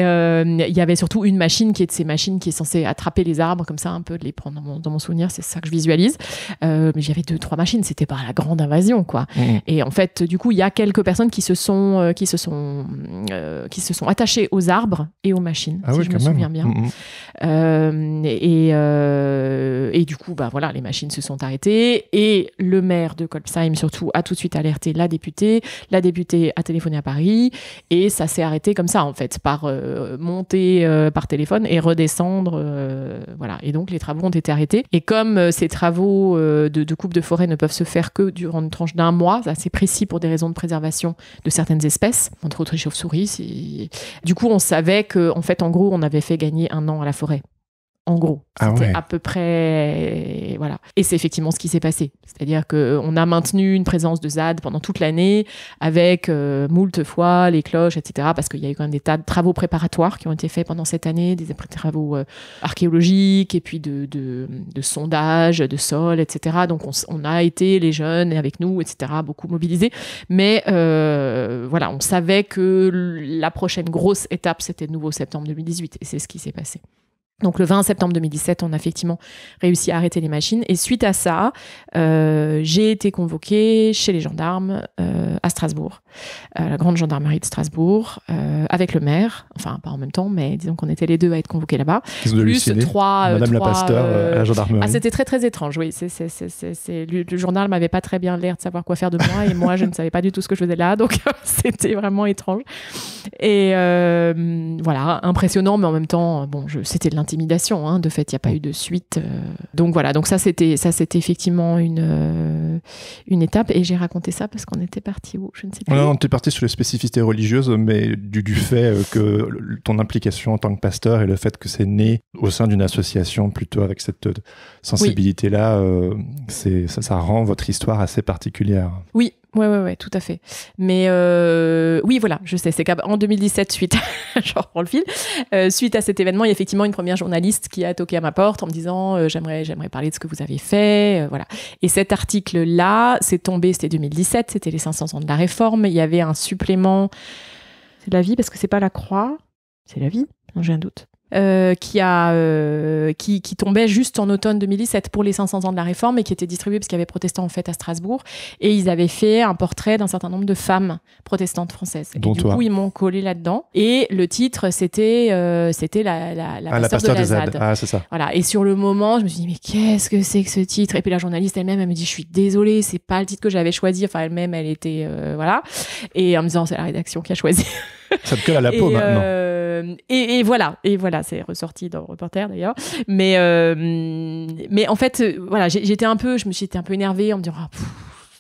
il y avait surtout une machine qui est de ces machines qui est censée attraper les arbres comme ça, un peu de les prendre dans mon souvenir, c'est ça que je visualise. Mais j'avais 2-3 machines, c'était pas la grande invasion, quoi. Et en fait, du coup, il y a quelques personnes qui se sont attachées aux arbres et aux machines, si je me souviens bien. Et du coup, voilà, les machines se sont arrêtées et le maire de Colpsheim surtout a tout de suite alerté la députée. La députée a téléphoné à Paris et ça s'est arrêté comme ça en fait, par monter par téléphone et redescendre, voilà. Et donc les travaux ont été arrêtés. Et comme ces travaux de coupe de forêt ne peuvent se faire que durant une tranche d'1 mois, c'est assez précis pour des raisons de préservation de certaines espèces, entre autres les chauves-souris. Du coup, on savait que en fait, en gros, on avait fait gagner 1 an à la forêt. En gros, c'était à peu près... Voilà. Et c'est effectivement ce qui s'est passé. C'est-à-dire qu'on a maintenu une présence de ZAD pendant toute l'année, avec moult fois les cloches, etc. Parce qu'il y a eu quand même des tas de travaux préparatoires qui ont été faits pendant cette année, des travaux archéologiques, et puis de sondage, de sol, etc. Donc on a été, les jeunes, avec nous, etc., beaucoup mobilisés. Mais voilà, on savait que la prochaine grosse étape, c'était de nouveau septembre 2018. Et c'est ce qui s'est passé. Donc le 20 septembre 2017, on a effectivement réussi à arrêter les machines. Et suite à ça, j'ai été convoquée chez les gendarmes à Strasbourg, la grande gendarmerie de Strasbourg, avec le maire. Enfin, pas en même temps, mais disons qu'on était les deux à être convoqués là-bas. Plus 3... Madame la Pasteur à la gendarmerie. Ah, c'était très, très étrange, oui. Le gendarme n'avait pas très bien l'air de savoir quoi faire de moi. Et moi, je ne savais pas du tout ce que je faisais là. Donc, c'était vraiment étrange. Et voilà, impressionnant, mais en même temps, c'était de l'intimidation, hein. De fait, il n'y a pas eu de suite. Donc voilà, donc ça c'était effectivement une étape. Et j'ai raconté ça parce qu'on était parti où, je ne sais plus. On était parti sur les spécificités religieuses, mais du fait que ton implication en tant que pasteur et le fait que c'est né au sein d'une association plutôt avec cette sensibilité-là, ça rend votre histoire assez particulière. Oui. Ouais, tout à fait. Mais oui, voilà, je sais, c'est qu'en 2017, je reprends le fil, suite à cet événement, il y a effectivement une première journaliste qui a toqué à ma porte en me disant j'aimerais parler de ce que vous avez fait, voilà. Et cet article-là, c'est tombé, c'était 2017, c'était les 500 ans de la Réforme, il y avait un supplément, c'est de la vie parce que c'est pas la Croix, c'est la vie, non, j'ai un doute. Qui tombait juste en automne 2017 pour les 500 ans de la Réforme et qui était distribué parce qu'il y avait protestants en fait à Strasbourg et ils avaient fait un portrait d'un certain nombre de femmes protestantes françaises. Et du coup, ils m'ont collé là-dedans et le titre c'était la pasteur de la ZAD. Ah, c'est ça. Voilà. Et sur le moment, je me suis dit mais qu'est-ce que c'est que ce titre ? Et puis la journaliste elle-même, elle me dit je suis désolée, c'est pas le titre que j'avais choisi. Enfin elle-même, elle était voilà. Et en me disant c'est la rédaction qui a choisi. Ça te colle à la peau maintenant. Et voilà, c'est ressorti dans Reporter d'ailleurs. Mais en fait, voilà, je me suis été un peu énervée en me disant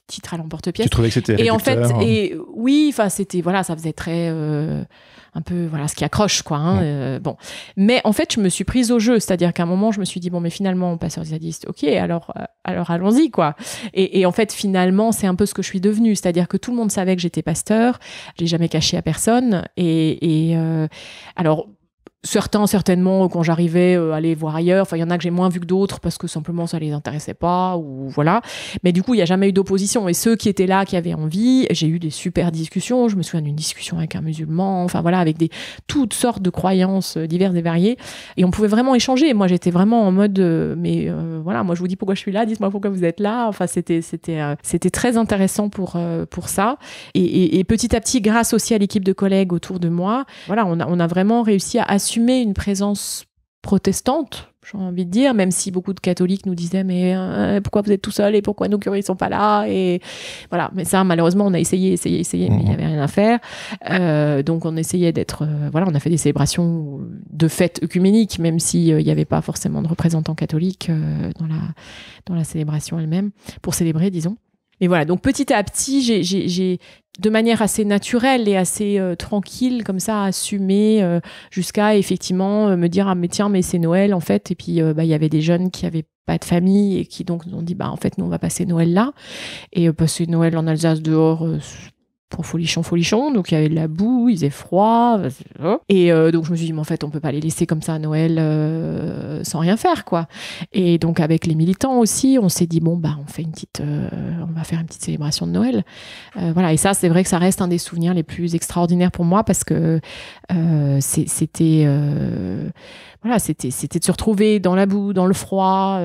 titre à l'emporte-pièce. Tu trouvais que c'était réducteur? Et en fait, oui, enfin, c'était, voilà, ça faisait très, un peu, voilà, ce qui accroche, quoi. Hein, bon. Mais en fait, je me suis prise au jeu. C'est-à-dire qu'à un moment, je me suis dit, bon, mais finalement, passeur djihadiste, ok, alors allons-y, quoi. Et en fait, finalement, c'est un peu ce que je suis devenue. C'est-à-dire que tout le monde savait que j'étais pasteur. Je l'ai jamais caché à personne. Alors, certainement, quand j'arrivais à aller voir ailleurs, enfin, il y en a que j'ai moins vu que d'autres parce que simplement ça les intéressait pas, ou voilà. Mais du coup, il n'y a jamais eu d'opposition. Et ceux qui étaient là, qui avaient envie, j'ai eu des super discussions. Je me souviens d'une discussion avec un musulman, enfin voilà, avec toutes sortes de croyances diverses et variées. Et on pouvait vraiment échanger. Moi, j'étais vraiment en mode, voilà, moi je vous dis pourquoi je suis là, dites-moi pourquoi vous êtes là. Enfin, c'était très intéressant pour ça. Et petit à petit, grâce aussi à l'équipe de collègues autour de moi, voilà, on a vraiment réussi à assumer une présence protestante, j'ai envie de dire, même si beaucoup de catholiques nous disaient mais pourquoi vous êtes tout seul et pourquoi nos curés sont pas là, et voilà. Mais ça, malheureusement, on a essayé, mais il y avait rien à faire. Donc on essayait d'être, voilà, on a fait des célébrations de fêtes œcuméniques, même si il y avait pas forcément de représentants catholiques dans la célébration elle-même, pour célébrer, disons. Mais voilà, donc petit à petit, j'ai de manière assez naturelle et assez tranquille, comme ça, assumé jusqu'à effectivement me dire, ah mais tiens, mais c'est Noël en fait. Et puis il y avait des jeunes qui avaient pas de famille et qui donc nous ont dit, bah en fait, nous on va passer Noël là. Et passer Noël en Alsace dehors, pour folichon, donc il y avait de la boue, il faisait froid, et donc je me suis dit, mais en fait on peut pas les laisser comme ça à Noël sans rien faire, quoi. Et donc avec les militants aussi, on s'est dit, bon bah on va faire une petite célébration de Noël, voilà. Et ça, c'est vrai que ça reste un des souvenirs les plus extraordinaires pour moi, parce que c'était de se retrouver dans la boue, dans le froid,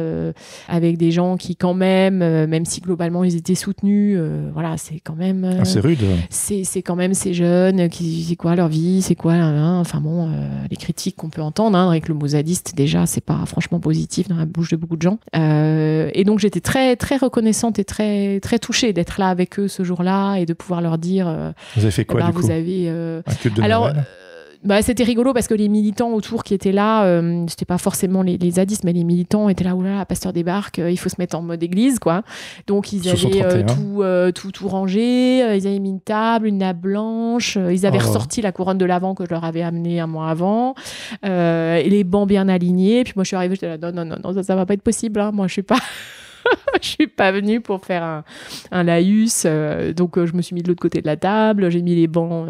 avec des gens qui quand même si globalement ils étaient soutenus, voilà, c'est quand même c'est rude. C'est quand même ces jeunes qui, c'est quoi leur vie, c'est quoi, enfin bon, les critiques qu'on peut entendre, avec le mot zadiste, déjà, c'est pas franchement positif dans la bouche de beaucoup de gens. Et donc j'étais très très reconnaissante et très très touchée d'être là avec eux ce jour-là et de pouvoir leur dire. Vous avez fait quoi du coup? Vous avez. Un culte de Noël. C'était rigolo parce que les militants autour qui étaient là, c'était pas forcément les zadistes, mais les militants étaient là, oulala, pasteur débarque, il faut se mettre en mode église, quoi. Donc ils avaient tout rangé, ils avaient mis une table, une nappe blanche, ils avaient ressorti la couronne de l'Avent que je leur avais amenée un mois avant, et les bancs bien alignés. Puis moi je suis arrivée, j'étais là, non, ça va pas être possible, hein. Moi je suis pas... je suis pas venue pour faire un laïus, donc je me suis mis de l'autre côté de la table, j'ai mis les bancs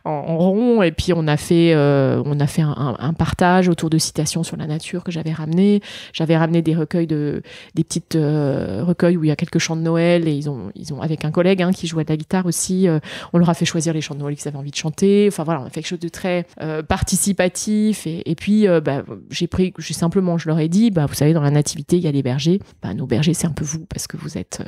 en rond, et puis on a fait un partage autour de citations sur la nature que j'avais ramené. J'avais ramené des recueils des petites recueils où il y a quelques chants de Noël, et ils ont avec un collègue qui jouait de la guitare aussi, on leur a fait choisir les chants de Noël qu'ils avaient envie de chanter. Enfin voilà, on a fait quelque chose de très participatif, et puis je leur ai dit, vous savez, dans la nativité il y a les bergers, nos bergers c'est un peu vous, parce que vous êtes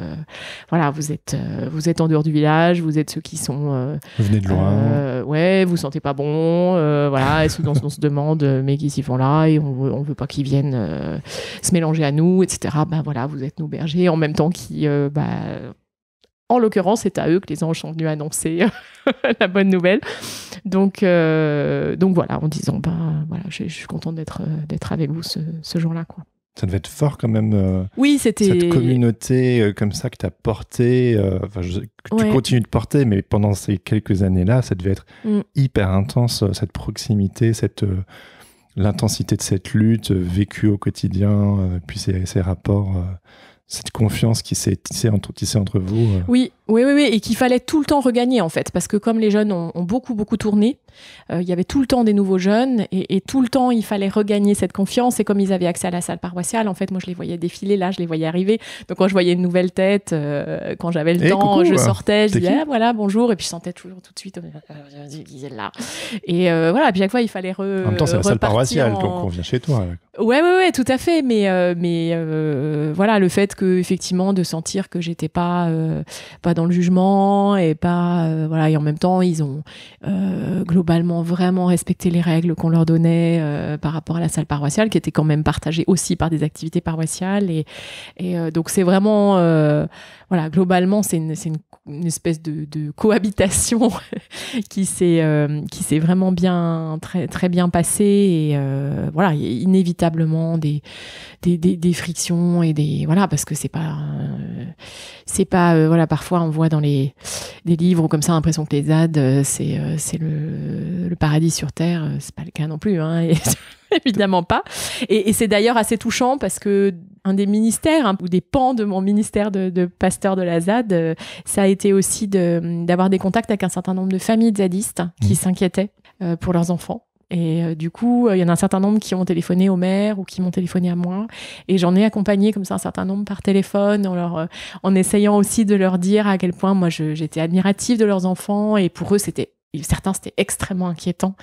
vous êtes en dehors du village, vous êtes ceux qui sont vous venez de loin, vous sentez pas bon, voilà, et ceux dont on se demande mais qu'ils y vont là, et on veut pas qu'ils viennent se mélanger à nous, etc. Voilà, vous êtes nos bergers, en même temps qui en l'occurrence, c'est à eux que les anges sont venus annoncer la bonne nouvelle. Donc voilà, en disant voilà, je suis contente d'être avec vous ce jour-là, quoi. Ça devait être fort quand même. Oui, c'était cette communauté comme ça que tu as portée, que tu continues de porter, mais pendant ces quelques années-là, ça devait être hyper intense, cette proximité, l'intensité de cette lutte vécue au quotidien, puis ces rapports, cette confiance qui s'est tissée entre vous. Oui, et qu'il fallait tout le temps regagner, en fait, parce que comme les jeunes ont beaucoup tourné, il y avait tout le temps des nouveaux jeunes, et tout le temps il fallait regagner cette confiance. Et comme ils avaient accès à la salle paroissiale, en fait, moi je les voyais défiler là, je les voyais arriver. Donc quand je voyais une nouvelle tête, quand j'avais le temps, coucou, je sortais, je disais voilà, bonjour, et puis je sentais toujours tout de suite là. Et voilà, puis chaque fois il fallait en même temps c'est la salle paroissiale, donc on vient chez toi. Ouais, tout à fait, mais voilà, le fait que effectivement de sentir que j'étais pas dans le jugement et pas voilà, et en même temps ils ont globalement vraiment respecté les règles qu'on leur donnait par rapport à la salle paroissiale, qui était quand même partagée aussi par des activités paroissiales, et donc c'est vraiment voilà, globalement c'est une espèce de cohabitation qui s'est vraiment bien, très, très bien passée, et voilà, il y a inévitablement des frictions et voilà, parce que c'est pas voilà, parfois on voit dans des livres comme ça l'impression que les ZAD c'est le paradis sur terre. C'est pas le cas non plus, hein, et évidemment pas, et c'est d'ailleurs assez touchant parce que un des ministères, ou des pans de mon ministère de pasteur de la ZAD, ça a été aussi d'avoir des contacts avec un certain nombre de familles zadistes qui s'inquiétaient pour leurs enfants. Et du coup, il y en a un certain nombre qui ont téléphoné au maire ou qui m'ont téléphoné à moi. Et j'en ai accompagné comme ça un certain nombre par téléphone, en essayant aussi de leur dire à quel point moi j'étais admirative de leurs enfants. Et pour eux, certains, c'était extrêmement inquiétant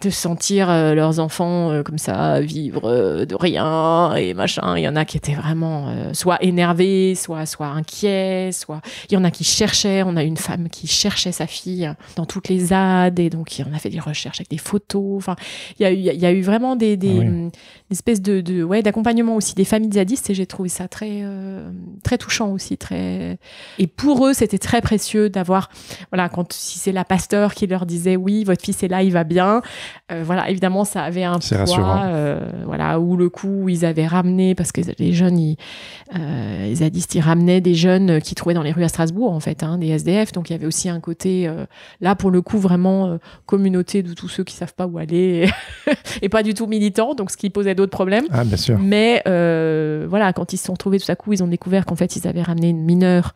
de sentir leurs enfants comme ça vivre de rien et machin. Il y en a qui étaient vraiment soit énervés, soit inquiets, soit il y en a qui cherchaient. On a une femme qui cherchait sa fille dans toutes les ZAD, et donc on a fait des recherches avec des photos. Enfin, il y a eu vraiment des espèces de d'accompagnement aussi des familles zadistes, et j'ai trouvé ça très très touchant aussi, très. Et pour eux, c'était très précieux d'avoir, voilà, si c'est la pasteur qui leur disait oui, votre fils est là, il va bien. Voilà, évidemment, ça avait un poids. Voilà, ou le coup où ils avaient ramené, parce que les jeunes, les zadistes, ils ramenaient des jeunes qu'ils trouvaient dans les rues à Strasbourg, en fait, des SDF. Donc il y avait aussi un côté, là pour le coup, vraiment communauté de tous ceux qui savent pas où aller et pas du tout militants, donc ce qui posait d'autres problèmes. Ah, bien sûr. Mais voilà, quand ils se sont retrouvés tout à coup, ils ont découvert qu'en fait, ils avaient ramené une mineure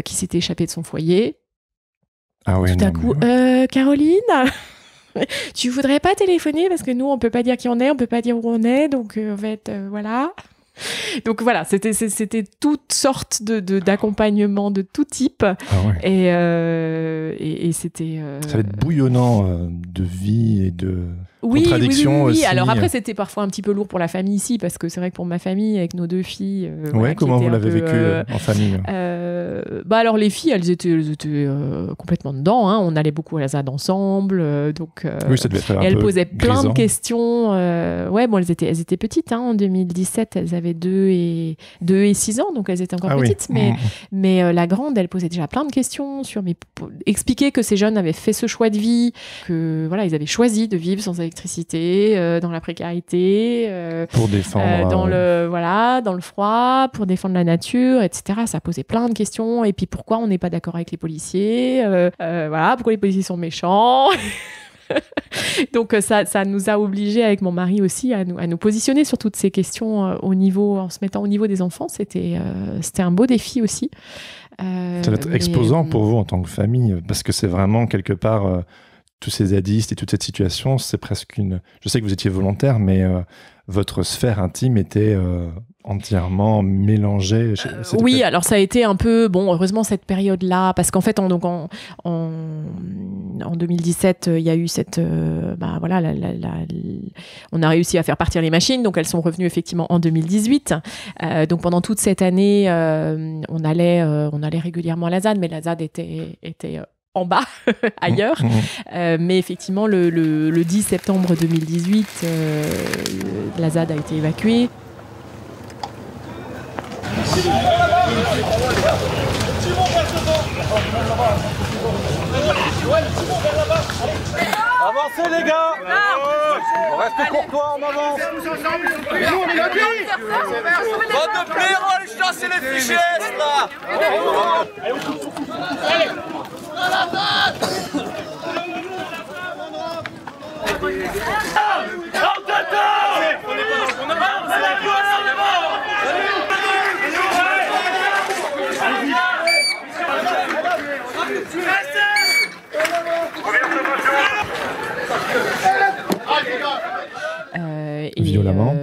qui s'était échappée de son foyer. Ah oui, tout à coup, Caroline, tu voudrais pas téléphoner parce que nous, on peut pas dire qui on est, on peut pas dire où on est, donc en fait, voilà. Donc voilà, c'était toutes sortes d'accompagnements de tout type. Ah ouais. Et c'était. Ça va être bouillonnant de vie et de contradictions aussi. Alors après, c'était parfois un petit peu lourd pour la famille ici, parce que c'est vrai que pour ma famille, avec nos 2 filles. Comment vous l'avez vécu en famille alors les filles, elles étaient complètement dedans. Hein. On allait beaucoup à la ZAD ensemble, donc. Oui, ça devait être un peu elles posaient plein grisant. de questions. Elles étaient petites. Hein. En 2017, elles avaient 2 et 6 ans, donc elles étaient encore petites. Oui. Mais la grande, elle posait déjà plein de questions expliquer que ces jeunes avaient fait ce choix de vie, que voilà, ils avaient choisi de vivre sans électricité, dans la précarité, pour défendre dans le froid, pour défendre la nature, etc. Ça posait plein de questions. Et puis pourquoi on n'est pas d'accord avec les policiers, voilà, pourquoi les policiers sont méchants. Donc ça nous a obligés avec mon mari aussi à nous positionner sur toutes ces questions en se mettant au niveau des enfants. C'était un beau défi aussi. Ça va être exposant pour vous en tant que famille, parce que c'est vraiment quelque part tous ces zadistes et toute cette situation, c'est presque je sais que vous étiez volontaire, mais votre sphère intime était entièrement mélangée. Oui, alors ça a été un peu, heureusement cette période-là, parce qu'en fait, en 2017, il y a eu cette, on a réussi à faire partir les machines, donc elles sont revenues effectivement en 2018. Donc pendant toute cette année, on allait régulièrement à la ZAD, mais la ZAD était en bas, ailleurs. Mais effectivement, le 10 septembre 2018, la ZAD a été évacuée. Avancez les gars. On reste courtois, on avance. Bande de blaireaux, allez chasser les fichés là. Violemment.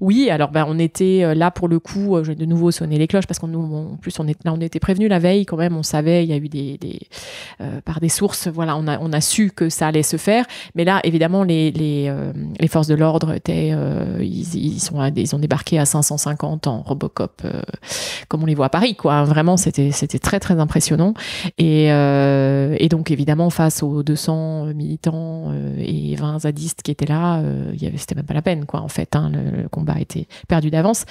Oui, alors on était là pour le coup, j'ai de nouveau sonné les cloches parce qu'en plus on était prévenus la veille quand même, on savait, il y a eu par des sources, voilà, on a su que ça allait se faire, mais là évidemment les forces de l'ordre étaient, ils ont débarqué à 550 en Robocop, comme on les voit à Paris, quoi. Vraiment, c'était très très impressionnant, et donc évidemment face aux 200 militants et 20 zadistes qui étaient là, c'était même pas la peine, quoi, en fait, hein, le combat a été perdu d'avance,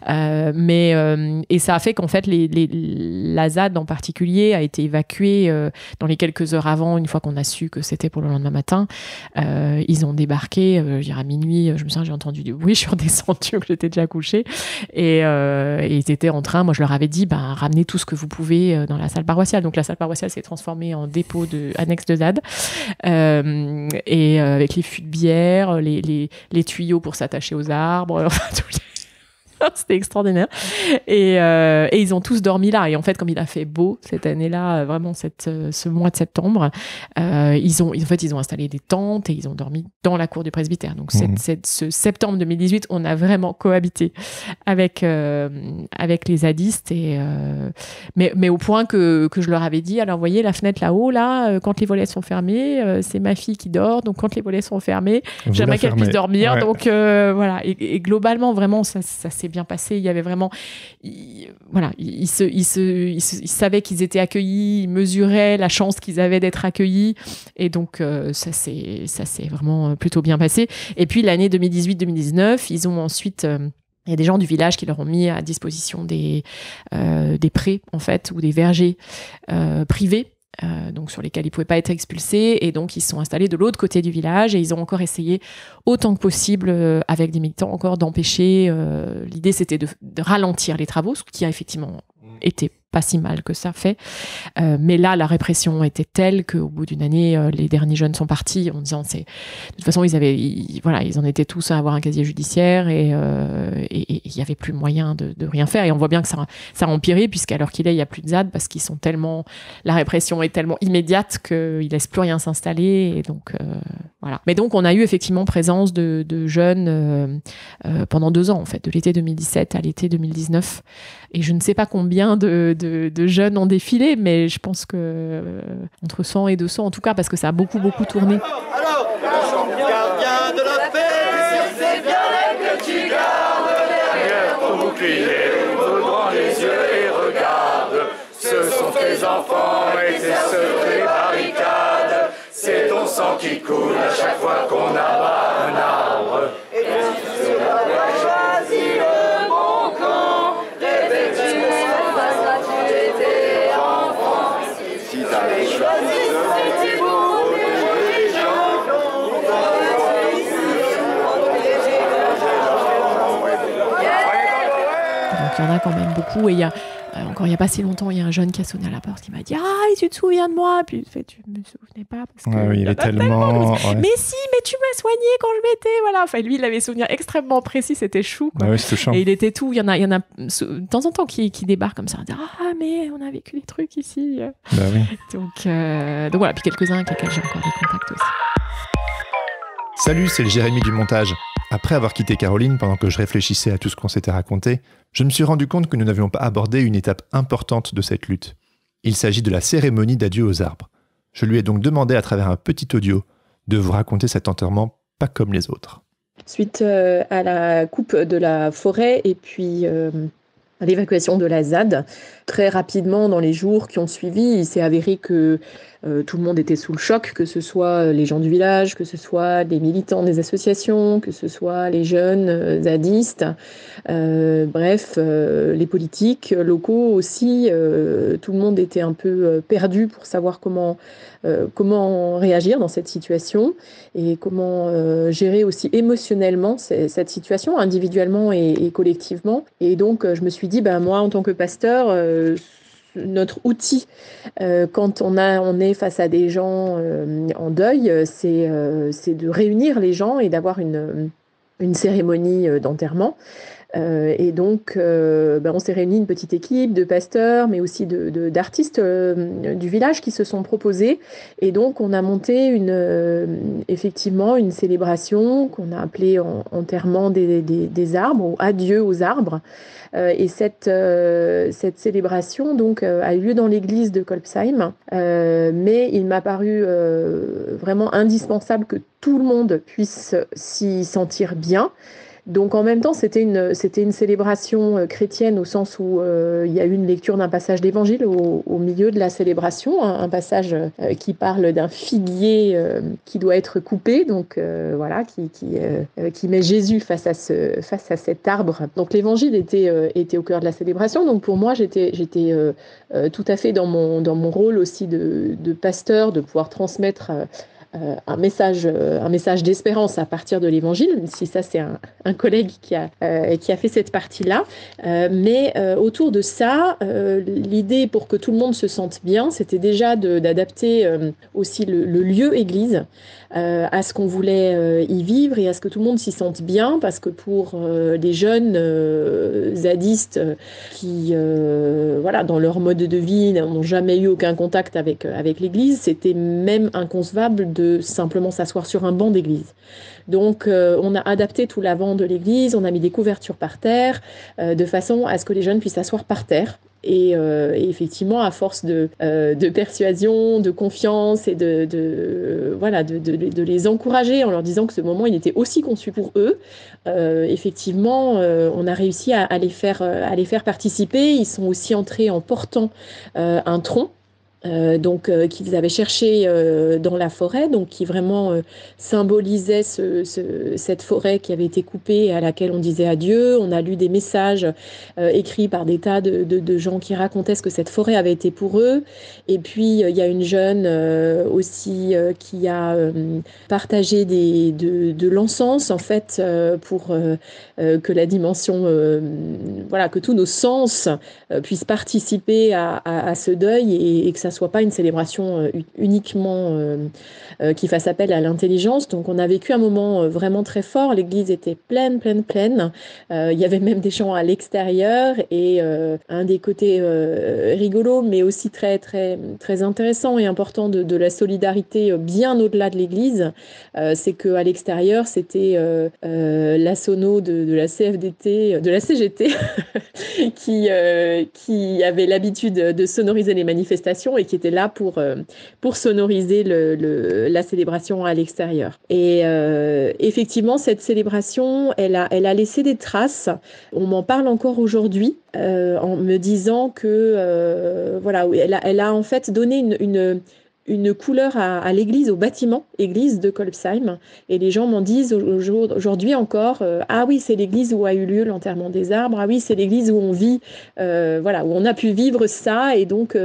et ça a fait qu'en fait la ZAD en particulier a été évacuée dans les quelques heures avant, une fois qu'on a su que c'était pour le lendemain matin. Ils ont débarqué, je dirais à minuit, je me souviens, j'ai entendu du bruit, je suis redescendue, que j'étais déjà couchée, et ils étaient en train, moi je leur avais dit, ramenez tout ce que vous pouvez dans la salle paroissiale. Donc la salle paroissiale s'est transformée en dépôt annexe de ZAD, et avec les fûts de bière, les tuyaux pour s'attacher aux arbres, enfin tout. C'était extraordinaire. Et ils ont tous dormi là. Et en fait, comme il a fait beau cette année-là, vraiment ce mois de septembre, ils ont installé des tentes et ils ont dormi dans la cour du presbytère. Donc ce septembre 2018, on a vraiment cohabité avec les zadistes. Mais au point que je leur avais dit, alors vous voyez la fenêtre là-haut, là, quand les volets sont fermés, c'est ma fille qui dort. Donc quand les volets sont fermés, j'aimerais qu'elle puisse dormir. Ouais. Donc voilà. Et globalement, vraiment, ça s'est bien passé. Il y avait vraiment, ils savaient qu'ils étaient accueillis, ils mesuraient la chance qu'ils avaient d'être accueillis, et donc ça s'est vraiment plutôt bien passé. Et puis l'année 2018-2019, ils ont ensuite il y a des gens du village qui leur ont mis à disposition des prés, en fait, ou des vergers privés, donc sur lesquels ils ne pouvaient pas être expulsés, et donc ils se sont installés de l'autre côté du village, et ils ont encore essayé autant que possible avec des militants encore d'empêcher, l'idée c'était de ralentir les travaux, ce qui a effectivement été pas si mal que ça fait, mais là la répression était telle qu'au bout d'une année, les derniers jeunes sont partis en disant de toute façon ils en étaient tous à avoir un casier judiciaire, et il n'y avait plus moyen de rien faire, et on voit bien que ça a empiré, puisqu'à l'heure qu'il est, il n'y a plus de ZAD parce la répression est tellement immédiate qu'ils ne laissent plus rien s'installer, et donc voilà. Mais donc on a eu effectivement présence de jeunes pendant 2 ans, en fait, de l'été 2017 à l'été 2019, et je ne sais pas combien de jeunes ont défilé, mais je pense que entre 100 et 200 en tout cas, parce que ça a beaucoup tourné. Alors, gardien de la paix, c'est bien elle que tu gardes derrière ton bouclier, ouvre grand les yeux et regarde, ce sont tes enfants et tes secrets barricades, c'est ton sang qui coule à chaque fois qu'on abat un arbre. Et si tu as choisi le bon camp, répète-tu parce que tu étais enfant. Si t'avais choisi ce petit bout des gens, donc il y en a quand même beaucoup, et il y a encore il n'y a pas si longtemps, il y a un jeune qui a sonné à la porte qui m'a dit « Ah, tu te souviens de moi ?» Puis tu ne me souvenais pas parce que oui, il est tellement... Ouais. Mais si, mais tu m'as soigné quand je m'étais... Voilà. Enfin, lui, il avait souvenir extrêmement précis, c'était chou. Quoi. Oui, c'était chiant. Et il était tout. Il y en a de temps en temps qui débarquent comme ça, dire « Ah, mais on a vécu des trucs ici. » oui. Donc voilà, puis quelques-uns avec lesquels j'ai encore des contacts aussi. Salut, c'est le Jérémy du montage. Après avoir quitté Caroline pendant que je réfléchissais à tout ce qu'on s'était raconté, je me suis rendu compte que nous n'avions pas abordé une étape importante de cette lutte. Il s'agit de la cérémonie d'adieu aux arbres. Je lui ai donc demandé à travers un petit audio de vous raconter cet enterrement pas comme les autres. Suite à la coupe de la forêt et puis à l'évacuation de la ZAD, très rapidement dans les jours qui ont suivi, il s'est avéré que tout le monde était sous le choc, que ce soit les gens du village, que ce soit les militants des associations, que ce soit les jeunes zadistes, bref, les politiques locaux aussi, tout le monde était un peu perdu pour savoir comment réagir dans cette situation et comment gérer aussi émotionnellement cette situation, individuellement et collectivement. Et donc, je me suis dit, moi, en tant que pasteur, notre outil quand on est face à des gens en deuil, c'est de réunir les gens et d'avoir une cérémonie d'enterrement Et donc, on s'est réunis une petite équipe de pasteurs, mais aussi d'artistes du village qui se sont proposés. Et donc, on a monté effectivement une célébration qu'on a appelée enterrement des arbres, ou adieu aux arbres. Et cette célébration donc a eu lieu dans l'église de Kolbsheim, mais il m'a paru vraiment indispensable que tout le monde puisse s'y sentir bien. Donc en même temps, c'était une célébration chrétienne au sens où il y a eu une lecture d'un passage d'évangile au milieu de la célébration, un passage qui parle d'un figuier qui doit être coupé, donc voilà, qui met Jésus face à cet arbre. Donc l'évangile était au cœur de la célébration. Donc pour moi, j'étais tout à fait dans mon rôle aussi de pasteur, de pouvoir transmettre un message d'espérance à partir de l'évangile, même si ça c'est un collègue qui a fait cette partie-là. Mais autour de ça, l'idée pour que tout le monde se sente bien, c'était déjà d'adapter aussi le lieu église à ce qu'on voulait y vivre et à ce que tout le monde s'y sente bien, parce que pour les jeunes zadistes qui, dans leur mode de vie, n'ont jamais eu aucun contact avec l'église, c'était même inconcevable de simplement s'asseoir sur un banc d'église. Donc, on a adapté tout l'avant de l'église, on a mis des couvertures par terre, de façon à ce que les jeunes puissent s'asseoir par terre. Et effectivement, à force de persuasion, de confiance et de les encourager en leur disant que ce moment, il était aussi conçu pour eux, effectivement, on a réussi à les faire participer. Ils sont aussi entrés en portant un tronc. Qu'ils avaient cherché dans la forêt, donc qui vraiment symbolisait cette forêt qui avait été coupée et à laquelle on disait adieu. On a lu des messages écrits par des tas de gens qui racontaient ce que cette forêt avait été pour eux. Et puis il y a une jeune aussi qui a partagé de l'encens en fait pour que la dimension, que tous nos sens puissent participer à ce deuil et que ça soit pas une célébration uniquement qui fasse appel à l'intelligence. Donc on a vécu un moment vraiment très fort. L'église était pleine. Il y avait même des gens à l'extérieur et un des côtés rigolos, mais aussi très très très intéressant et important de la solidarité bien au-delà de l'église, c'est que à l'extérieur c'était la sono de la CFDT, de la CGT qui avait l'habitude de sonoriser les manifestations et qui était là pour sonoriser la célébration à l'extérieur. Et effectivement, cette célébration, elle a laissé des traces. On m'en parle encore aujourd'hui en me disant que elle a en fait donné une couleur à l'église, au bâtiment, église de Kolbsheim. Et les gens m'en disent aujourd'hui encore, ah oui, c'est l'église où a eu lieu l'enterrement des arbres, ah oui, c'est l'église où on vit, où on a pu vivre ça. Et donc,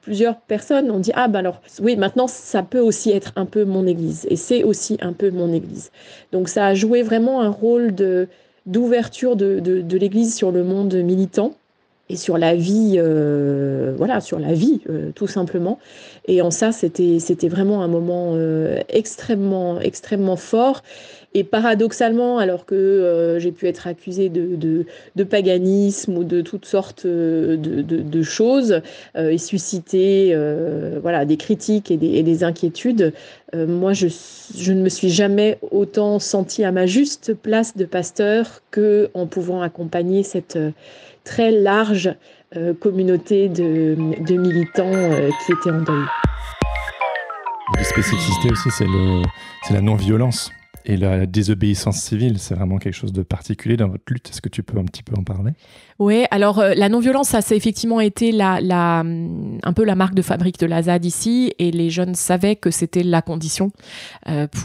plusieurs personnes ont dit, ah ben alors, oui, maintenant, ça peut aussi être un peu mon église. Et c'est aussi un peu mon église. Donc, ça a joué vraiment un rôle d'ouverture de l'église sur le monde militant. Et sur la vie, tout simplement. Et en ça, c'était vraiment un moment extrêmement, extrêmement fort. Et paradoxalement, alors que j'ai pu être accusée de paganisme ou de toutes sortes de choses et susciter des critiques et des inquiétudes, moi, je ne me suis jamais autant sentie à ma juste place de pasteur qu'en pouvant accompagner cette très large communauté de militants qui étaient en deuil. Une spécificité aussi, c'est la non-violence et la désobéissance civile. C'est vraiment quelque chose de particulier dans votre lutte. Est-ce que tu peux un petit peu en parler ? Oui, alors la non-violence, ça a effectivement été un peu la marque de fabrique de la ZAD ici, et les jeunes savaient que c'était la condition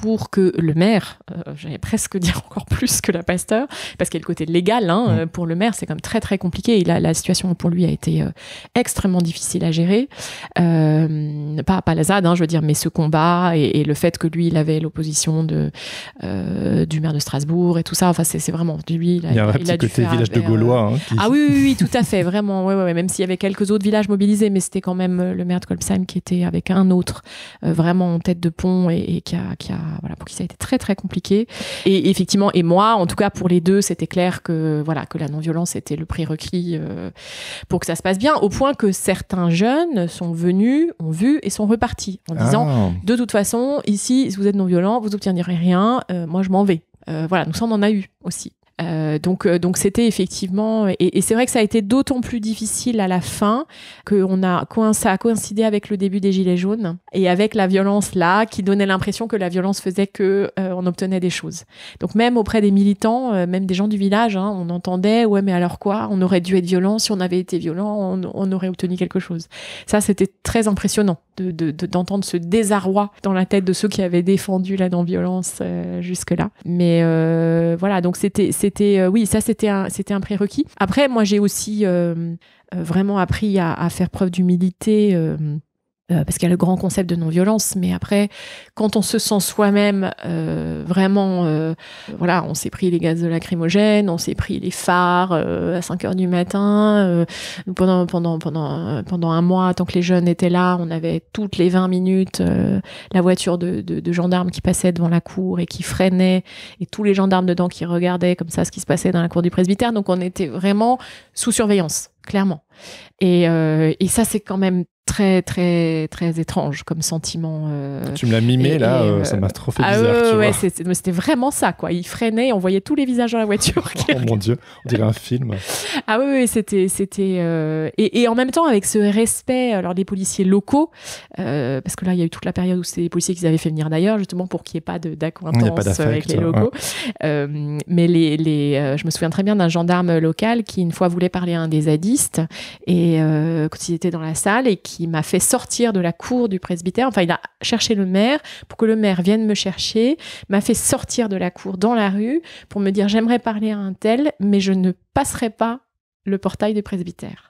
pour que le maire, j'allais presque dire encore plus que la pasteur, parce qu'il y a le côté légal, pour le maire, c'est quand même très très compliqué, et la situation pour lui a été extrêmement difficile à gérer. Pas la ZAD, je veux dire, mais ce combat, et le fait que lui, il avait l'opposition du maire de Strasbourg et tout ça. Enfin, c'est vraiment lui. Il y a un petit côté village de Gaulois. Ah oui, tout à fait, vraiment. Ouais, même s'il y avait quelques autres villages mobilisés, mais c'était quand même le maire de Colpsheim qui était avec un autre, vraiment en tête de pont et qui a voilà, pour qui ça a été très très compliqué. Et effectivement, et moi, en tout cas pour les deux, c'était clair que la non-violence était le prérequis pour que ça se passe bien, au point que certains jeunes sont venus, ont vu et sont repartis en disant de toute façon, ici, si vous êtes non-violent, vous n'obtiendrez rien, moi je m'en vais. Voilà, nous ça on en a eu aussi. Donc c'était effectivement, et c'est vrai que ça a été d'autant plus difficile à la fin que ça a coïncidé avec le début des Gilets jaunes et avec la violence là qui donnait l'impression que la violence faisait que on obtenait des choses. Donc même auprès des militants, même des gens du village, on entendait ouais mais alors quoi, on aurait dû être violent, si on avait été violent, on aurait obtenu quelque chose. Ça c'était très impressionnant d'entendre ce désarroi dans la tête de ceux qui avaient défendu la non-violence jusque là. Mais voilà, donc c'était un prérequis. Après, moi, j'ai aussi vraiment appris à faire preuve d'humilité parce qu'il y a le grand concept de non-violence, mais après, quand on se sent soi-même vraiment, voilà, on s'est pris les gaz de lacrymogène, on s'est pris les phares à 5h du matin, pendant un mois, tant que les jeunes étaient là, on avait toutes les 20 minutes la voiture de gendarmes qui passait devant la cour et qui freinait, et tous les gendarmes dedans qui regardaient comme ça ce qui se passait dans la cour du presbytère, donc on était vraiment sous surveillance, clairement. Et ça, c'est quand même très, très, très étrange comme sentiment. Tu me l'as mimé, ça m'a trop fait bizarre. Ouais, c'était vraiment ça, quoi. Il freinait, on voyait tous les visages dans la voiture. Oh mon Dieu, on dirait un film. Ah oui, c'était et en même temps, avec ce respect, alors des policiers locaux, parce que là, il y a eu toute la période où c'était des policiers qu'ils avaient fait venir d'ailleurs, justement pour qu'il n'y ait pas d'accointance avec les locaux. Ouais. Mais je me souviens très bien d'un gendarme local qui, une fois, voulait parler à un des zadistes, et quand il était dans la salle, et qui m'a fait sortir de la cour du presbytère. Enfin, il a cherché le maire pour que le maire vienne me chercher, m'a fait sortir de la cour dans la rue pour me dire « j'aimerais parler à un tel, mais je ne passerai pas le portail du presbytère ».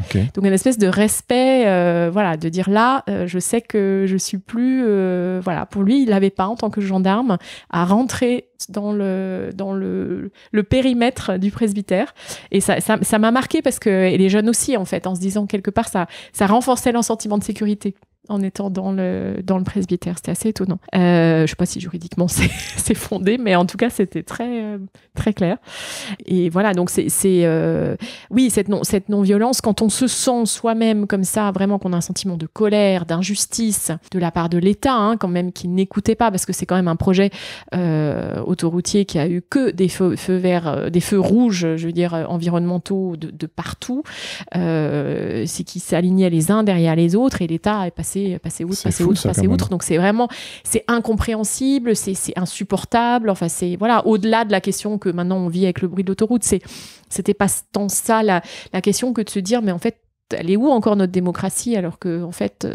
Okay. Donc une espèce de respect, voilà, de dire là, je sais que je suis plus, voilà, pour lui, il n'avait pas en tant que gendarme à rentrer dans le périmètre du presbytère, et ça m'a marqué parce que, et les jeunes aussi en fait, en se disant quelque part ça renforçait leur sentiment de sécurité en étant dans le presbytère. C'était assez étonnant. Je sais pas si juridiquement c'est fondé, mais en tout cas c'était très très clair. Et voilà, donc oui, cette non-violence, quand on se sent soi-même comme ça, vraiment qu'on a un sentiment de colère, d'injustice de la part de l'État, quand même, qui n'écoutait pas, parce que c'est quand même un projet autoroutier qui a eu que des feux verts, des feux rouges, je veux dire, environnementaux de partout, c'est qui s'alignaient les uns derrière les autres, et l'État est passé outre. Donc c'est incompréhensible, c'est insupportable. Enfin, c'est voilà, au-delà de la question que maintenant on vit avec le bruit de l'autoroute, c'était pas tant ça la question que de se dire mais en fait elle est où encore notre démocratie, alors que en fait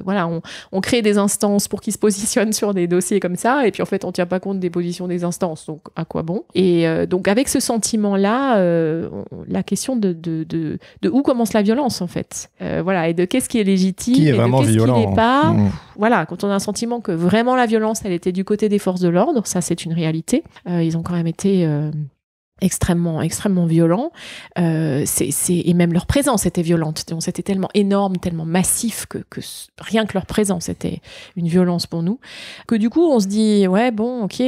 voilà, on crée des instances pour qu'ils se positionnent sur des dossiers comme ça, et puis en fait on tient pas compte des positions des instances, donc à quoi bon? Et donc avec ce sentiment là, la question de où commence la violence en fait, voilà, et de qu'est-ce qui est légitime, qui est et vraiment de qu'est-ce violent, qui n'est pas. Voilà, quand on a un sentiment que vraiment la violence elle était du côté des forces de l'ordre, ça c'est une réalité. Ils ont quand même été extrêmement violent, et même leur présence était violente. C'était tellement énorme, tellement massif que rien que leur présence était une violence pour nous, que du coup on se dit ouais bon ok,